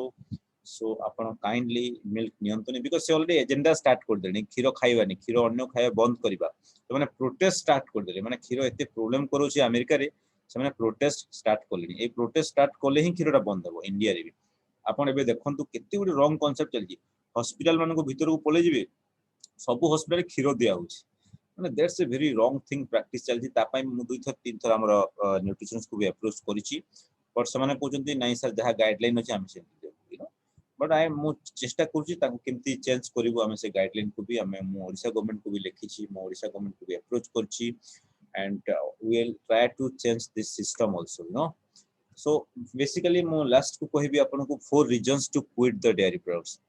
so आपण काइंडली मिल्क नियंतनी बिकॉज़ से ऑलरेडी एजेंडा स्टार्ट कर देनी खीरो खाइबानी खीरो अन्य खाइबा बंद करबा तो माने प्रोटेस्ट स्टार्ट कर देले माने खीरो एते प्रॉब्लम करू छी अमेरिका रे से माने protest start करलेनी A protest start करले ही खीरोटा बंद हो इंडिया रे भी आपण एबे देखंतु केते गुडी रॉन्ग कांसेप्ट चलजी हॉस्पिटल मानको भीतर को पळे जिवे सब हॉस्पिटल खीरो दिया होची माने that's a very wrong thing practice चलजी ता पई मु दुई थर तीन थर हमर न्यूट्रिशनिस्ट को भी अप्रोच करिछि पर समाने कहउचंती नाही सर जहा गाइडलाइन अछि हम से यू नो बट आई मु चेष्टा करूची ताको केमती चेंज करिवो हम से गाइडलाइन को भी हमें मु ओडिसा गवर्नमेंट को भी लिखिछि मु ओडिसा गवर्नमेंट को भी अप्रोच करछि and we will try to change this system also you know so basically मु लास्ट को कहिबी आपन को 4 reasons to quit the dairy products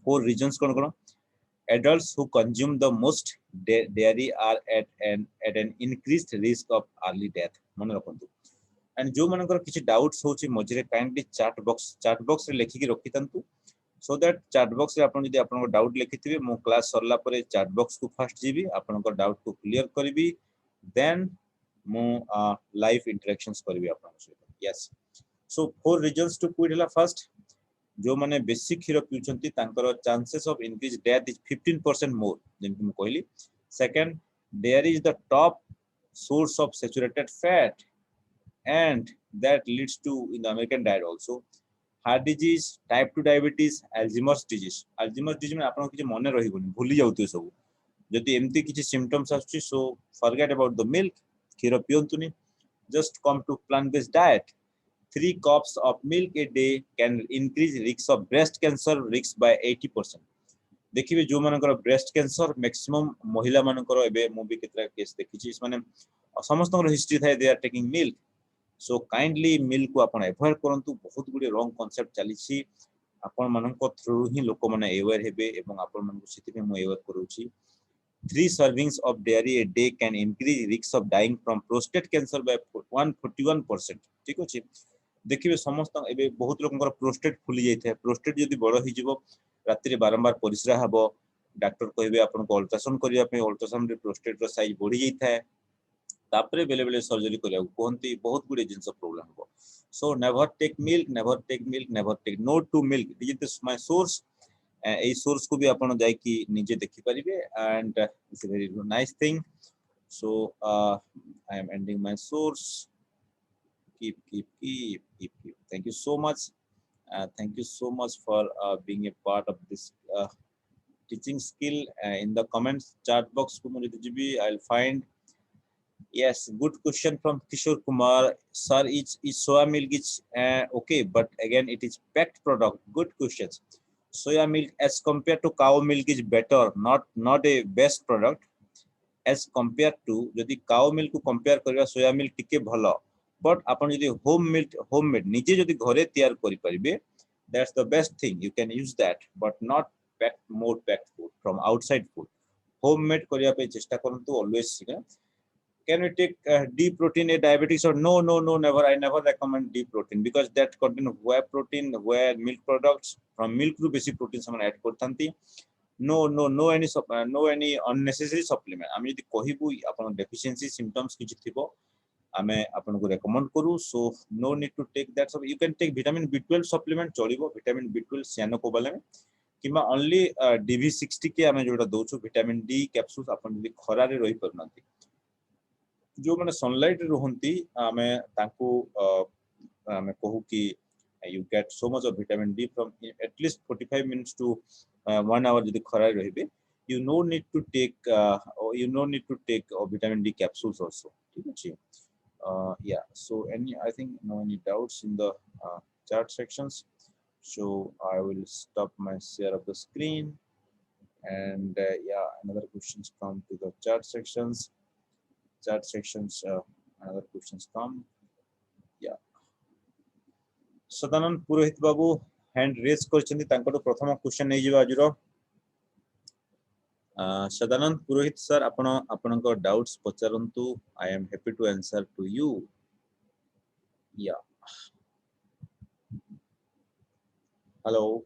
4 reasons कोन adults who consume the most dairy are at an increased risk of early death मन रखंतु and जो मनकर किछि doubts होछि मझरे काइंडली चैट बॉक्स रे लेखि के रखितंतु सो दैट चैट बॉक्स रे आपण जदि आपण डाउट लिखिथिबे मो क्लास सरला परे चैट बॉक्स को फर्स्ट जीबी आपण डाउट को क्लियर करबी देन मो लाइव इंटरेक्शंस करबी आपण से yes so 4 reasons to quit हला फर्स्ट जो माने बेसिक खीर पिउचंती तांकर chances of increase death is 15% more जेंति म कहली second dairy is the top source of saturated fat and that leads to in the American diet also heart disease type 2 diabetes Alzheimer's disease में आपन किछ मने रहिबोनी भूली जाउतियो सब जदि एमती किछ सिम्पटम्स आछी so forget about the milk खीर पियंतुनी just come to plant based diet 3 cups of milk a day can increase risk of breast cancer risk by 80% देखिबे जो मानकर ब्रेस्ट कैंसर मैक्सिमम महिला मानकर एबे मु भी केतरा केस देखिछि माने समस्त हिस्ट्री थाए they are taking milk so kindly milk को आपण अवॉइड करंतु बहुत गुडी रॉन्ग कांसेप्ट चली छी आपण मानको थ्रू ही लोक माने अवेयर हेबे एवं आपण मानको सिति में मु अवेयर करूची 3 servings of dairy a day can increase risk of dying from prostate cancer by 141% ठीक अछि देखिबे समस्त एबे बहुत लोकंकर प्रोस्टेट फुली जाय थाए प्रोस्टेट जदी बड़ हि जिवो रात्रि रे बारंबार परिश्रा हबो डॉक्टर कहबे आपण को अल्ट्रासाउंड करिया पे अल्ट्रासाउंड रे प्रोस्टेट रो साइज बढ़ी जाय थाए तापरे बेले बेले सर्जरी करिया कोहंती बहुत गुडी जिंस प्रॉब्लम हो so never take milk never take no to milk this is my source a source को भी आपण जाय कि निजे देखि परिबे and it's a very nice thing so I am ending my source keep thank you so much thank you so much for being a part of this teaching skill in the comments chat box ko mujhe jibi I'll find yes good question from Kishore Kumar sir is soya milk is okay but again it is packed product good questions soya milk as compared to cow milk is better not a best product as compared to जदि cow milk को compare करिया soya milk टिके भलो but आपण जदि homemade निजे जदि घरे तैयार करि परिबे that's the best thing you can use that but not packed food from outside food homemade करिया पे चेष्टा करंतु always can we take D protein a diabetics or no never I never recommend D protein because that contain whey protein whey milk products from milk ru basic protein saman add करथंती no any unnecessary supplement आम यदि कहिबु आपण deficiency symptoms किछि थिबो आमे आपण को recommend करू so no need to take that सब you can take vitamin B12 supplement चलिबो विटामिन B12 साइनोकोबालामिन किमा ओनली DV60 के आमे जोटा दोछु विटामिन D कैप्सूल आपण यदि खरा रे रहि परनंती जो माने सनलाइट रे रहंती आमे तांको आमे कहू कि you get so much of vitamin D from at least 45 minutes to 1 hour जदि खरा रे रहिबे you no need to take vitamin D capsules also. ठीक है जी? Yeah, so I think no any doubts in the chat sections, so I will stop my share of the screen, and yeah, another questions come to the chat sections. Another questions come. Yeah, Sadanand Purohit बाबू hand raise करछन्ती, तांकटो प्रथम question नै जिवा आजुरो। Sadanand Purohit sir, आपनको doubts पचारंतु, I am happy to answer to you. Yeah hello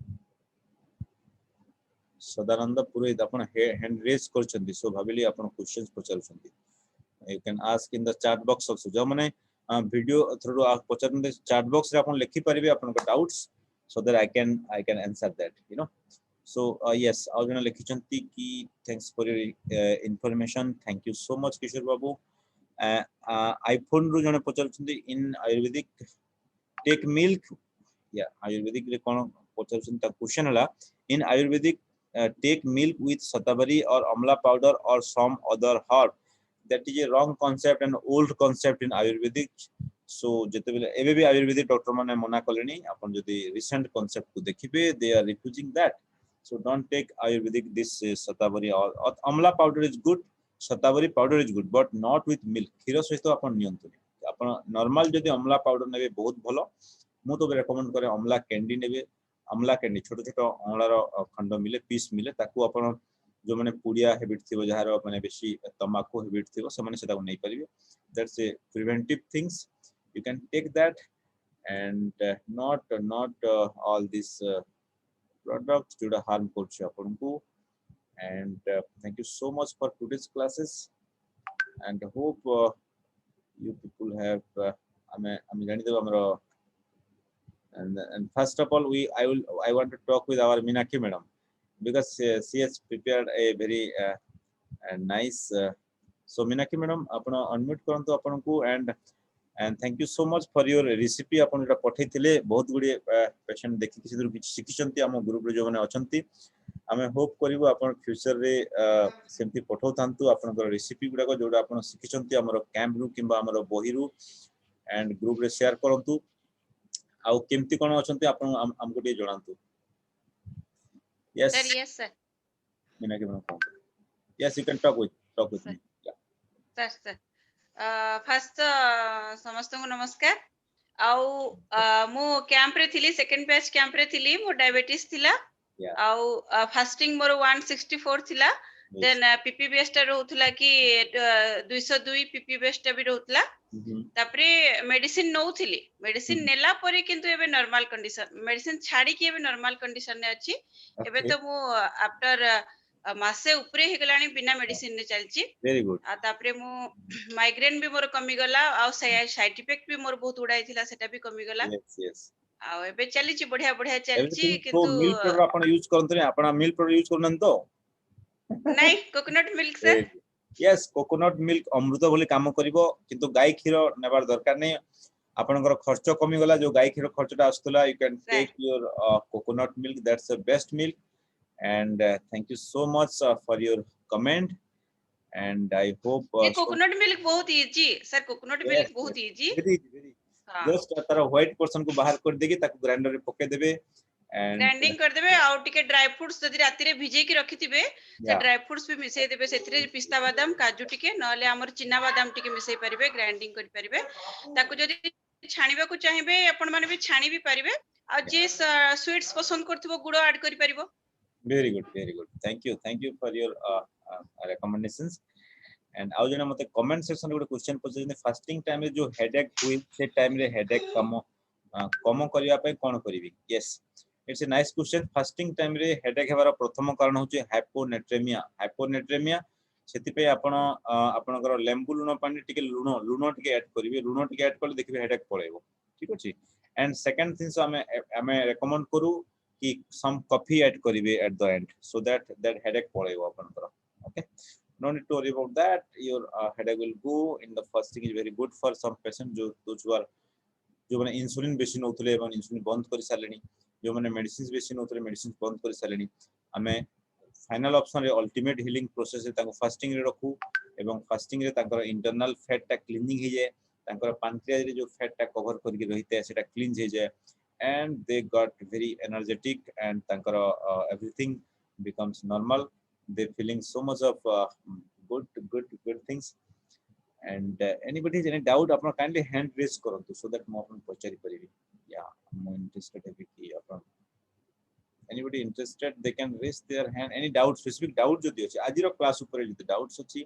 Sadanand Purohit, आपण हैंड रेज करछन्ती, सो भाबिली आपण क्वेश्चंस पचारुछन्ती। You can ask in the chat box also. जो माने वीडियो थ्रू आप पचारंते चैट बॉक्स रे आपण लिखि परिबे आपनको doubts, so that I can answer that, you know. So yes, I was going to लिखिचंती कि thanks for your information, thank you so much Kishore Babu. iPhone रू जने पचारछंती इन आयुर्वेदिक टेक मिल्क, या आयुर्वेदिक रे कोन पचारछंती ता क्वेश्चन हला, इन आयुर्वेदिक टेक मिल्क विथ शतावरी और अमला पाउडर और some other herb, that is a wrong concept and old concept in ayurvedic। so jete bele ebe bi ayurvedic doctor mane mona kaleni, apon jodi recent concept को देखिबे, they are refusing that। so don't take ayurvedic this shatavari or amla powder is good, shatavari powder is good, but not with milk। खीर सहित अपन नियंत्रण, अपन normal जदी अमला powder नेबे बहुत भलो। मु तो रेकमेंड करे अमला कैंडी नेबे। अमला कैंडी छोट छोट अमला रो खंड मिले, पीस मिले, ताकू अपन जो माने पुड़िया हैबिट थिबो, जहार माने बेसी तमाकू हैबिट थिबो, से माने सेटा नै परिबे। That's a preventive things, you can take that, and not all these products to the harm करछे आपनकु। and thank you so much for today's classes, and hope you people have ami jani deba amaro। and first of all, I want to talk with our Meenakshi madam, because she has prepared a very nice so Meenakshi madam, apna unmute karantu apanku, and thank you so much for your recipe। अपन जेटा पठैथिले बहुत गुडी patient देखि किछि दूर किछि सिखिचंती हम group रे जो माने अछंती। हमें होप करिवो अपन फ्यूचर रे सेमती पठौ थांतु आपनकर रेसिपी गुडा को जोडा अपन सिखिचंती हमरो कैंप रु किबा हमरो बही रु, एंड ग्रुप रे शेयर करंतु। आउ केमती कोन अछंती अपन हमको दे जणांतु। Yes sir, yes sir. Meena के मन yes, you can talk with me. Sir sir first समस्त को नमस्कार। आउ मु कैंप रे थिली, सेकंड बैच कैंप रे थिली। मो डायबिटीज थिला, आउ फास्टिंग मोर 164 थिला। देन पीपीबीएस टा रहउतला कि 202 पीपीबीएस टा भी रहउतला। तापरे मेडिसिन नउथिली, मेडिसिन नेला परे किंतु एबे नॉर्मल कंडीशन, मेडिसिन छाडी कि एबे नॉर्मल कंडीशन ने अछि। एबे तो मु आफ्टर मासे ऊपरे हे गलानी बिना मेडिसिन ने चलची। Very good. आ तापरे मु माइग्रेन भी मोर कमी गला, आ साइड इफेक्ट भी मोर बहुत उड़ाई थिला, सेटा भी कमी गला। यस यस, आ एबे चलीची बढ़िया बढ़िया चलची। तो किंतु मिल्क प्रोडक्ट आपण यूज करंतनी, आपण मिल्क प्रोडक्ट यूज करनन तो नहीं, coconut milk sir. Yes, coconut milk अमृत बोली काम करिवो, किंतु गाय खीर नेबार दरकार नै। आपनकर खर्च कमी गला, जो गाय खीर खर्चटा आस्तला, you can take your coconut milk, that's the best milk. and thank you so much for your comment, and I hope ये कोकोनट मिल्क बहुत इजी सर, कोकोनट मिल्क बहुत इजी। very just तारा व्हाइट पोर्शन को बाहर कर देगी, ताको grinder रे पके देबे, एंड ग्राइंडिंग कर देबे। आ टिके ड्राई फ्रूट्स जदी राती रे भिजे के रखि थिबे, से ड्राई फ्रूट्स भी मिसै देबे सेथिरे, पिस्ता बादाम, काजू टिके, नले हमर चिना बादाम टिके मिसै परिबे, ग्राइंडिंग कर परिबे। ताको जदी छानिबा को चाहिबे आपण माने भी छानी भी परिबे। आ जे स्वीट्स पसंद करथिबो गुड़ ऐड करि परिबो। very good, thank you for your recommendations। and आउ जने मते कमेंट सेक्शन रे क्वेश्चन पछे, फास्टिंग टाइम रे जो हेडेक हुई, से टाइम रे हेडेक कम करिया पे कोन करिवि। Yes, it's a nice question. Fasting time रे हेडेक हेबार प्रथम कारण होचे हाइपोनेट्रेमिया। सेति पे आपनकर लेंबू लुण पानी टिके लुण टिके ऐड करिवे, लुण टिके ऐड करले देखिबे हेडेक पळेबो। ठीक अछि। एंड सेकंड थिंग्स हमें रेकमेंड करू कि सम कॉफी ऐड करिवे at the end, so that headache पळेबो आपनकर। Okay, no need to worry about that, your headache will go। in the fasting is very good for some patient, those who are जो माने insulin बेसी नउथले एवं insulin बंद करि सालेनी, जो माने मेडिसिन बेसी नउथले मेडिसिन बंद करि सालेनी। हमें फाइनल ऑप्शन रे अल्टीमेट हीलिंग प्रोसेस रे ताको फास्टिंग रे रखू एवं फास्टिंग रे ताकर इंटरनल फैट टा क्लीनिंग हे जाय ताकर पैंक्रियाज रे जो फैट टा कवर करके रहिते सेटा क्लींज हे जाय and they got very energetic and tankar everything becomes normal. They feeling so much of good things. And anybody has any doubt apna kindly hand raise karantu so that more pachari paribi. Yeah, I'm interested ki apna anybody interested they can raise their hand. Any doubt, specific doubt jodi achi ajiro class upare jodi doubts achi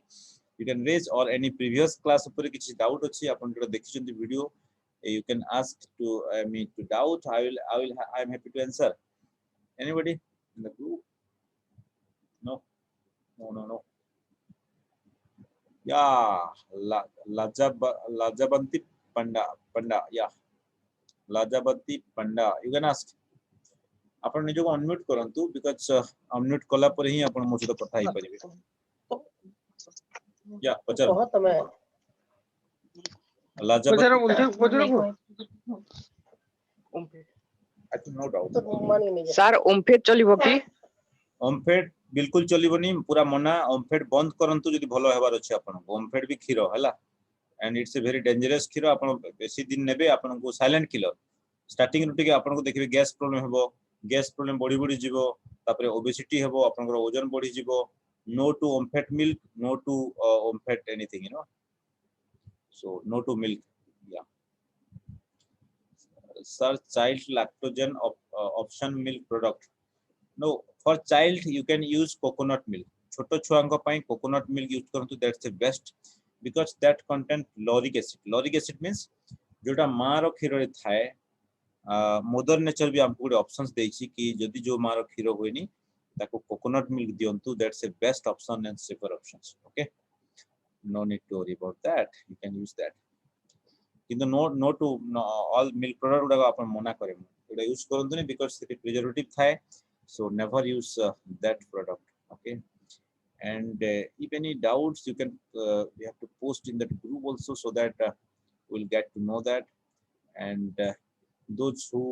you can raise, or any previous class upare kichi doubt achi apna jora dekhichonti video you can ask to me to doubt. I am happy to answer. Anybody in the group? No. Yeah, Lajabanti Panda. Yeah, Lajabanti Panda. You can ask. अपन निजो unmute करंतु because unmute कला पर ही अपन मो सहित कथा ही परिबे या पचर तमे नो डाउट सर ओमफेड चलिबो की ओमफेड बिल्कुल चलिबोनी पूरा मना ओमफेड बंद करंतु जदी भलो हेबार अछि अपन ओमफेड भी खीरो हला and it's a very dangerous खीरो अपन बेसी दिन नेबे अपन को साइलेंट किलर स्टार्टिंग रुटी के अपन को देखबे गैस प्रॉब्लम हेबो गैस प्रॉब्लम बड़ी जीवो तापरे ओबेसिटी हेबो अपन को वजन बढ़ी जीवो no to OMFED milk no to OMFED anything you know so no to milk yeah sir child lactogen option milk product no for child you can use coconut milk छोटो छुआंग पई coconut milk यूज करंतु that's the best because that content lauric acid means जोटा मां रो खीर रे थाए mother nature भी हमको गोटे ऑप्शंस देछि कि जदी जो मां रो खीर होइनी ताको कोकोनट मिल्क दियंतु that's the best option and safer options okay no need to worry about that you can use that किंतु no to all milk product उडा अपन मना करे उडा यूज करंतु because it preservative थाए so never use that product okay and if any doubts you can we have to post in that group also so that we'll get to know that and those who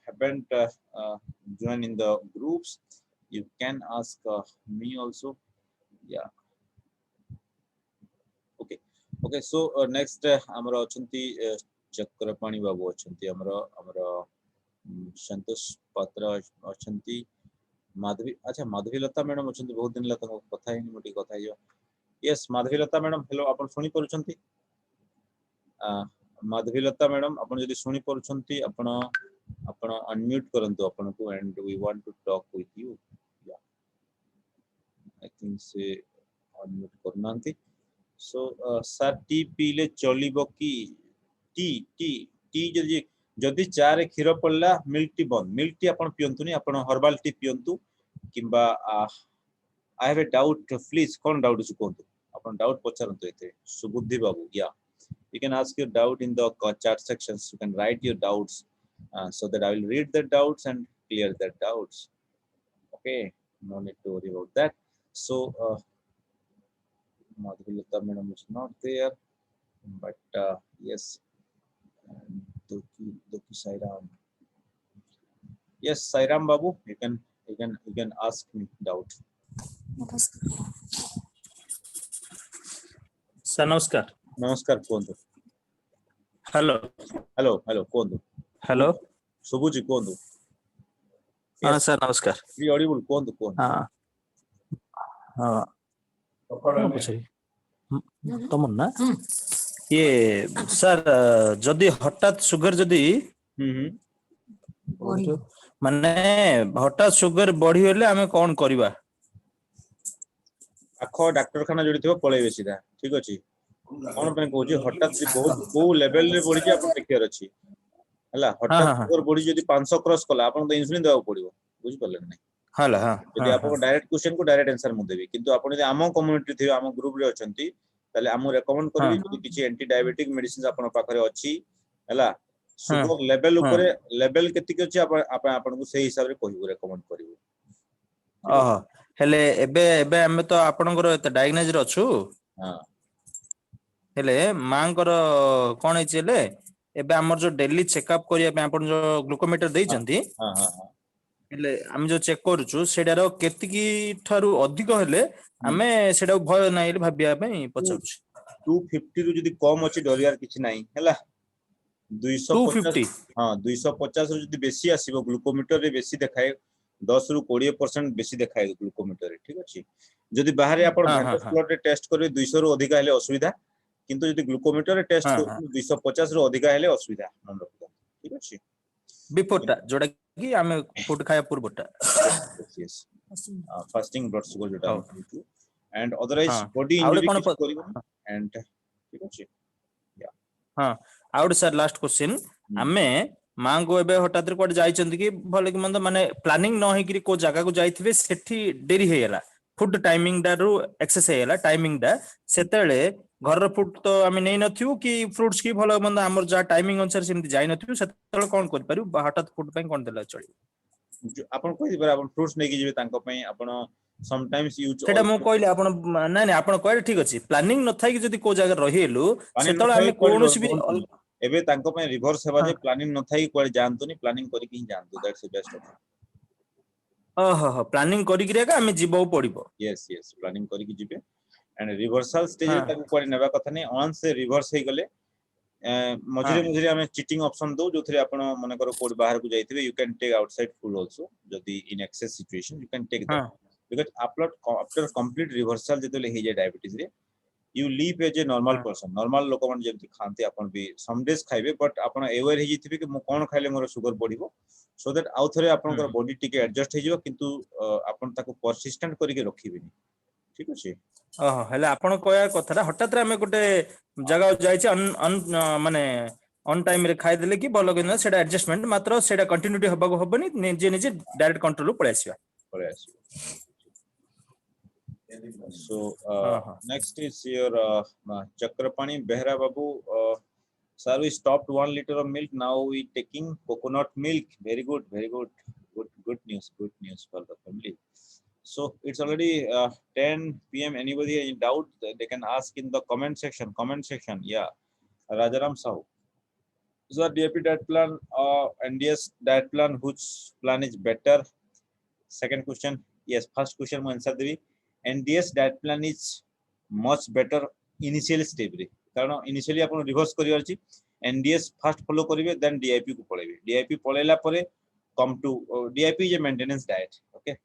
haven't joined in the groups you can ask me also yeah okay so next amara achanti chakrapani babu achanti amara संतोष पात्र achanti madhavi acha madhavi lata madam achanti बहुत दिन लता कथा ही मोटी कथा हियो yes madhavi lata madam hello अपन सुनी परुचंती madhavi lata madam अपन जदी सुनी परुचंती अपन अनम्यूट करंतु अपन को and we want to talk with you yeah I think से अनम्यूट करनांती so sir टी पीले चलिबो की टी जदी चा रे खीर पड़ला मिल्क टी बंद मिल्क टी अपन पियंतु नहीं अपन हर्बल टी पियंतु किबा I have a doubt please कोन डाउट छु कोंतु अपन डाउट पचरंतु एते सुबुद्धि बाबू या you can ask your doubt in the chat sections you can write your doubts so that I will read the doubts and clear the doubts okay no need to worry about that so Madhuri Lata madam is not there but yes Doki Sairam yes Sairam babu you can ask me doubt sir namaskar kondu hello kondu hello subuji kondu हाँ sir नमस्कार भी Audible kondu हाँ हाँ तमन ना ये sir जदी हठात शुगर जदी माने हठात शुगर बढ़ी होले हमें कोन करबा आखो डॉक्टर खाना जोड़ी थो पळेबे सीधा ठीक अछि कोन पे कहू जे हठात से बहुत को लेवल रे बढ़ी जे अपन देखियर अछि हला हठात शुगर बढ़ी जदी 500 क्रॉस कला अपन तो इंसुलिन देबा पड़िबो बुझ पड़ले नै हला हां यदि आपको डायरेक्ट क्वेश्चन को डायरेक्ट आंसर मु देबी किंतु आपण यदि आम कम्युनिटी थे आम ग्रुप रे अछंती ताले आमु रेकमेंड करबी यदि किछि एंटी डायबिटिक मेडिसिन आपण पाखरे अछि हला शुगर लेवल ऊपर लेवल केति के अछि आपण को सही हिसाब रे कहबो रेकमेंड करबो ओह हेले एबे हम तो आपनकर एत डायग्नोज रे अछु हां हेले मांकर कोन है चले एबे हमर जो डेली चेकअप करिया पे आपण जो ग्लूकोमीटर दै चंती हां हां ହେଲେ ଆମେ ଯୋଉ ଚେକ୍ କରୁଛୁ ସେଟାର କେତିକି ଠାରୁ ଅଧିକ ହେଲେ ଆମେ ସେଟା ଭୟ ନାହିଁ ବୋଲି ଭାବିବା ପାଇଁ ପଚାରୁଛୁ। 250 ରୁ ଯଦି କମ ଅଛି ଡରିବାର କିଛି ନାହିଁ ହେଲା। 250 250 ହଁ 250 ରୁ ଯଦି ବେଶୀ ଆସିବ ଗ୍ଲୁକୋମିଟର ରେ ବେଶୀ ଦେଖାଏ 10 ରୁ 20% ବେଶୀ ଦେଖାଏ ଗ୍ଲୁକୋମିଟର ରେ ଠିକ ଅଛି। ଯଦି ବାହାରେ ଆପଣ ହଁ ହଁ ଭେଣ୍ଡର ହଁ ପ୍ଲଟ ରେ ଟେଷ୍ଟ କରିବେ 200 ରୁ ଅଧିକା ହେଲେ ଅସୁବିଧା, କିନ୍ତୁ ଯଦି ଗ୍ଲୁକୋମିଟର ରେ ଟେଷ୍ଟ ହଁ ହଁ କରୁଛନ୍ତି 250 ରୁ ଅଧିକା ହେଲେ ଅସୁବିଧା ମନେ ରଖିଥାନ୍ତୁ ଠିକ ଅଛି। ବିଫୋର ଟା ଯୋଉଟା କି ଆମେ ଫୁଡ ଖାଇବା ପୂର୍ବଟା। yes fasting blood sugar ଯୋଉଟା ହଉ ଆମେ କହୁଛୁ and otherwise ହଁ body ଆଉ ଗୋଟେ injury କଣ କିଛି କରିବନି and ଠିକ ଅଛି। ହଁ ଆଉ ଗୋଟେ ସାର୍ ଲାଷ୍ଟ କ୍ୱେଶ୍ଚିନ୍ ଆମେ ମାଙ୍କୁ ଏବେ ହଠାତ୍ କୁଆଡେ ଯାଇଛନ୍ତି କି ଭଲ କି ମନ୍ଦ ମାନେ ପ୍ଲାନିଂ ନ ହେଇକିରି କୋଉ ଜାଗାକୁ ଯାଇଥିବେ ସେଠି ଡେରି ହେଇଗଲା ଫୁଡ ଟାଇମିଂ ଟା ରୁ ଏକ୍ସେସ ହେଇଗଲା ଟାଇମିଂ ଟା ସେତେବେଳେ ଘରର ଫୁଡ ତ ଆମେ ନେଇନଥିବୁ କି ଫ୍ରୁଟ୍ସ କି ଭଲ ମନ୍ଦ ଆମର ଯାହା ଟାଇମିଂ ଅନୁସାରେ ସେମିତି ଯାଇନଥିବୁ ସେତେବେଳେ କଣ କରିପାରିବୁ ବା ହଠାତ୍ ଫୁଡ ପାଇଁ କଣ ଦେଲେ ଚଳିବ? ଆପଣ କହିପାରିବେ ଆପଣ ଫ୍ରୁଟ୍ସ ନେଇକି ଯିବେ ତାଙ୍କ ପାଇଁ ଆପଣ sometimes use ସେଇଟା ମୁଁ also କହିଲି ଆପଣ ନାଇଁ ନାଇଁ ଆପଣ କହିଲେ ଠିକ ଅଛି ପ୍ଲାନିଂ ନଥାଇକି ଯଦି କୋଉ ଜାଗାରେ ରହିଗଲୁ ପ୍ଲାନିଂ ସେତେବେଳେ ନଥାଇ ଆମେ କୁଆଡେ କୌଣସି ବି ରୁହନ୍ତୁନି। ଏବେ ତାଙ୍କ ପାଇଁ ରିଭର୍ସ ହେବା ଯେ ପ୍ଲାନିଂ ନଥାଇ କୁଆଡେ ଯାଆନ୍ତୁନି ପ୍ଲାନିଂ କରିକି ହିଁ ଯାଆନ୍ତୁ that's the best option। ଓହୋ ହୋ ପ୍ଲାନିଂ କରିକିରି ଏକା ଆମେ ଯିବାକୁ ପଡିବ। yes yes ପ୍ଲାନିଂ କରିକି ଯିବେ and reversal stage ହଁ ରେ ତାକୁ କୁଆଡେ ନେବା କଥା ନାହିଁ once ସେ ରିଭର୍ସ ହେଇଗଲେ ହଁ ମଝିରେ ମଝିରେ ଆମେ ଚିଟିଂ ଅପସନ ଦଉ ଯୋଉଥିରେ ଆପଣ ମନେକର କୋଉଠି ବାହାରକୁ ଯାଇଥିବେ you can take outside food also ଯଦି in excess situation you can take ହଁ that because after complete reversal ଯେତେବେଳେ ହେଇଯାଏ ଡାଇବେଟିସ ରେ you live as a normal ହଁ person normal ଲୋକମାନେ ଯେମିତି ଖାଆନ୍ତି ଆପଣ ବି some days ଖାଇବେ but ଆପଣ aware ହେଇଯାଇଥିବେ କି ମୁଁ କଣ ଖାଇଲେ ମୋର ସୁଗର ବଢିବ so that ଆଉ ଥରେ ଆପଣଙ୍କର ହୁଁ ବଡି ଟିକେ adjust ହେଇଯିବ କିନ୍ତୁ ଆପଣ ତାକୁ persistent କରିକି ରଖିବେନି ଠିକ ଅଛି। ଓହୋ ହେଲେ ଆପଣ କହିବା କଥାଟା ହଠାତ୍ ଆମେ ଗୋଟେ ଜାଗାକୁ ଯାଇଛେ ମାନେ ଅନ୍ ଟାଇମ ରେ ଖାଇଦେଲେ କି ଭଲ କି ସେଇଟା ଆଡଜଷ୍ଟମେଣ୍ଟ ମାତ୍ର ସେଇଟା କଣ୍ଟିନ୍ୟୁଟି ହବାକୁ ହବନି ନିଜେ ନିଜେ ଡାଇରେକ୍ଟ କଣ୍ଟ୍ରୋଲରୁ ପଳେଇ ଆସିବା। ପଳେଇ ଆସିବ। So ହଁ ହଁ next is your Chakrapani Behra Babu. Sir, we stopped 1 liter of milk. Now we taking coconut milk. Very good, very good, good news for the family. So it's already 10 p.m. Anybody in doubt? They can ask in the comment section. Comment section. Yeah, Rajaram Sahu. So DAP diet plan, NDS diet plan. Which plan is better? Second question. Yes, first question ମୁଁ answer ଦେବି NDS diet plan is much better initial stage ରେ କାରଣ initially ଆପଣ reverse କରିବାର ଅଛି NDS first follow କରିବେ then DIP କୁ ପଳେଇବେ DIP ପଳେଇଲା ପରେ come to DIP is a maintenance diet okay।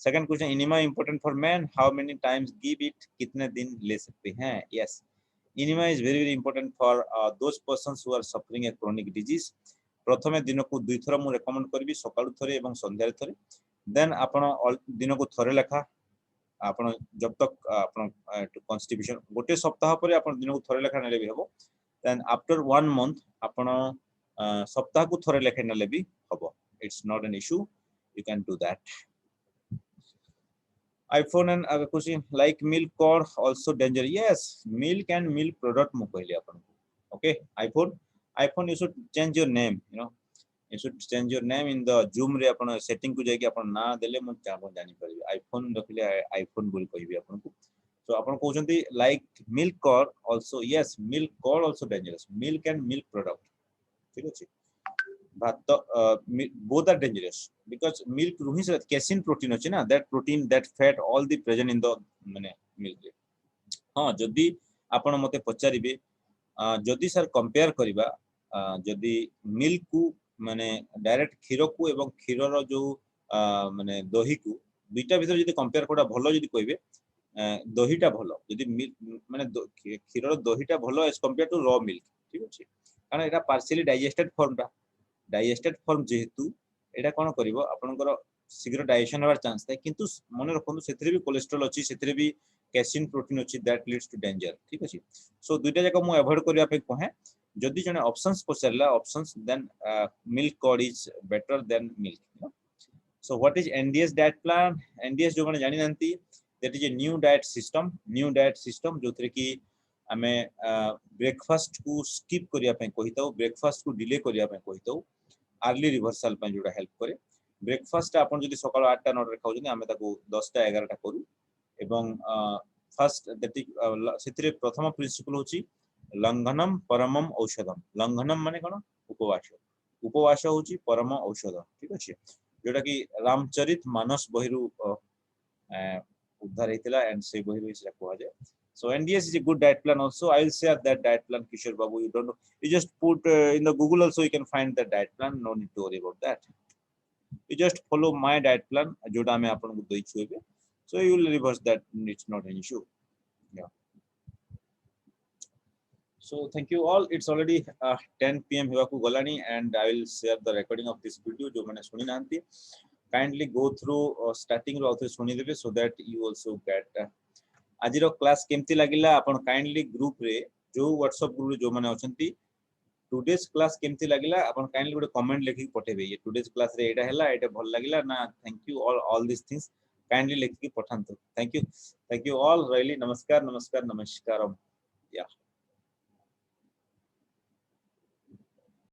second question enema important for men how many times give it कितने दिन ले सकते हैं yes enema is very important for those persons who are suffering a chronic disease प्रथमे दिनକୁ 2 थर ମୁଁ recommend କରିବି ସକାଳୁ ଥରେ ଏବଂ ସନ୍ଧ୍ୟାରେ ଥରେ then ଆପଣ ଦିନକୁ ଥରେ ଲେଖା ଆପଣ जब तक ଆପଣ constipation ଗୋଟେ ସପ୍ତାହ ପରେ ଆପଣ ଦିନକୁ ଥରେ ଲେଖା ନେଲେ ବି ହେବ then after 1 month ଆପଣ ସପ୍ତାହକୁ ଥରେ ଲେଖା ନେଲେ ବି ହେବ it's not an issue you can do that iPhone and question like milk or also danger yes milk and milk product ମୁଁ କହିଲି ଆପଣଙ୍କୁ okay iPhone you should change your name you know you should change your name in the zoom रे आपण setting को जाके आपण ना देले मु जानि परिबे iPhone रखले iPhone बोल कहबी आपनको so आपण कहउछंती like milk or also yes milk or also dangerous milk and milk product ठीक अछि भात both are dangerous because milk ru hi casein protein अछि ना that protein that fat all the present in the माने milk रे हां जदी आपण मते पचारिबे जदी सर कंपेयर करिबा जदी मिल्क को माने डायरेक्ट क्षीर को एवं क्षीर रो जो माने दही को दुईटा भीतर जदी कंपेयर कोडा भलो जदी कहबे दहीटा भलो जदी माने क्षीर रो दहीटा भलो as compare to raw milk ठीक अछि कारण एटा पार्शियली डाइजेस्टेड फॉर्म जेहेतु एटा कोन करिवो आपनकर शीघ्र डाइजेशन होबार चांस थाए किंतु मने रखनु सेथिरे भी कोलेस्ट्रॉल अछि सेथिरे भी कैसिन प्रोटीन अछि दैट लीड्स टू डेंजर ठीक अछि सो दुईटा जक मु अवॉइड करिया पे कहे जदि जने ऑप्शंस पचरला options then milk curd is better than milk so what is NDS diet plan NDS जो माने जानि नंती that is a new diet system जोथरे की आमे ब्रेकफास्ट को स्किप करिया पे कहिताउ ब्रेकफास्ट को डिले करिया पे कहिताउ अर्ली रिवर्सल पे जोडा हेल्प करे ब्रेकफास्ट आपण जदि सकाळ 8 टा 9 रे खाउजनी आमे ताको 10 टा 11 टा करू एवं फर्स्ट दैट सेथिरे प्रथम प्रिंसिपल होची लंघनम परमम औषधम लंघनम माने कोन उपवास होची परम औषध ठीक अछि जोटा कि रामचरित मानस बहिरु उद्धार हेतिला एंड से बहिरु इस रखवा जाए. So NDS is a good diet plan also. I will share that diet plan, Kishore Babu. You don't know. You just put in the Google also. You can find that diet plan. No need to worry about that. You just follow my diet plan. जोटा मैं आपन को दोई छुएबे. So you will reverse that. It's not an issue. Yeah. So thank you all. It's already 10 p.m. हेवाकु Galani and I will share the recording of this video जो मैंने सुनी नांती. Kindly go through starting रो आउथरे सुनी देबे so that you also get आज रो class केमती लागिला आपण kindly group रे जो व्हाट्सएप ग्रुप रे जो माने अछंती टुडेस क्लास केमती लागिला आपण काइंडली गोटे कमेंट लिखि पठेबे ये टुडेस क्लास रे एटा हैला एटा भल लागिला ना thank you all this things kindly लिखि पठांतो थैंक यू ऑल रियली नमस्कार नमस्कार नमस्कारम या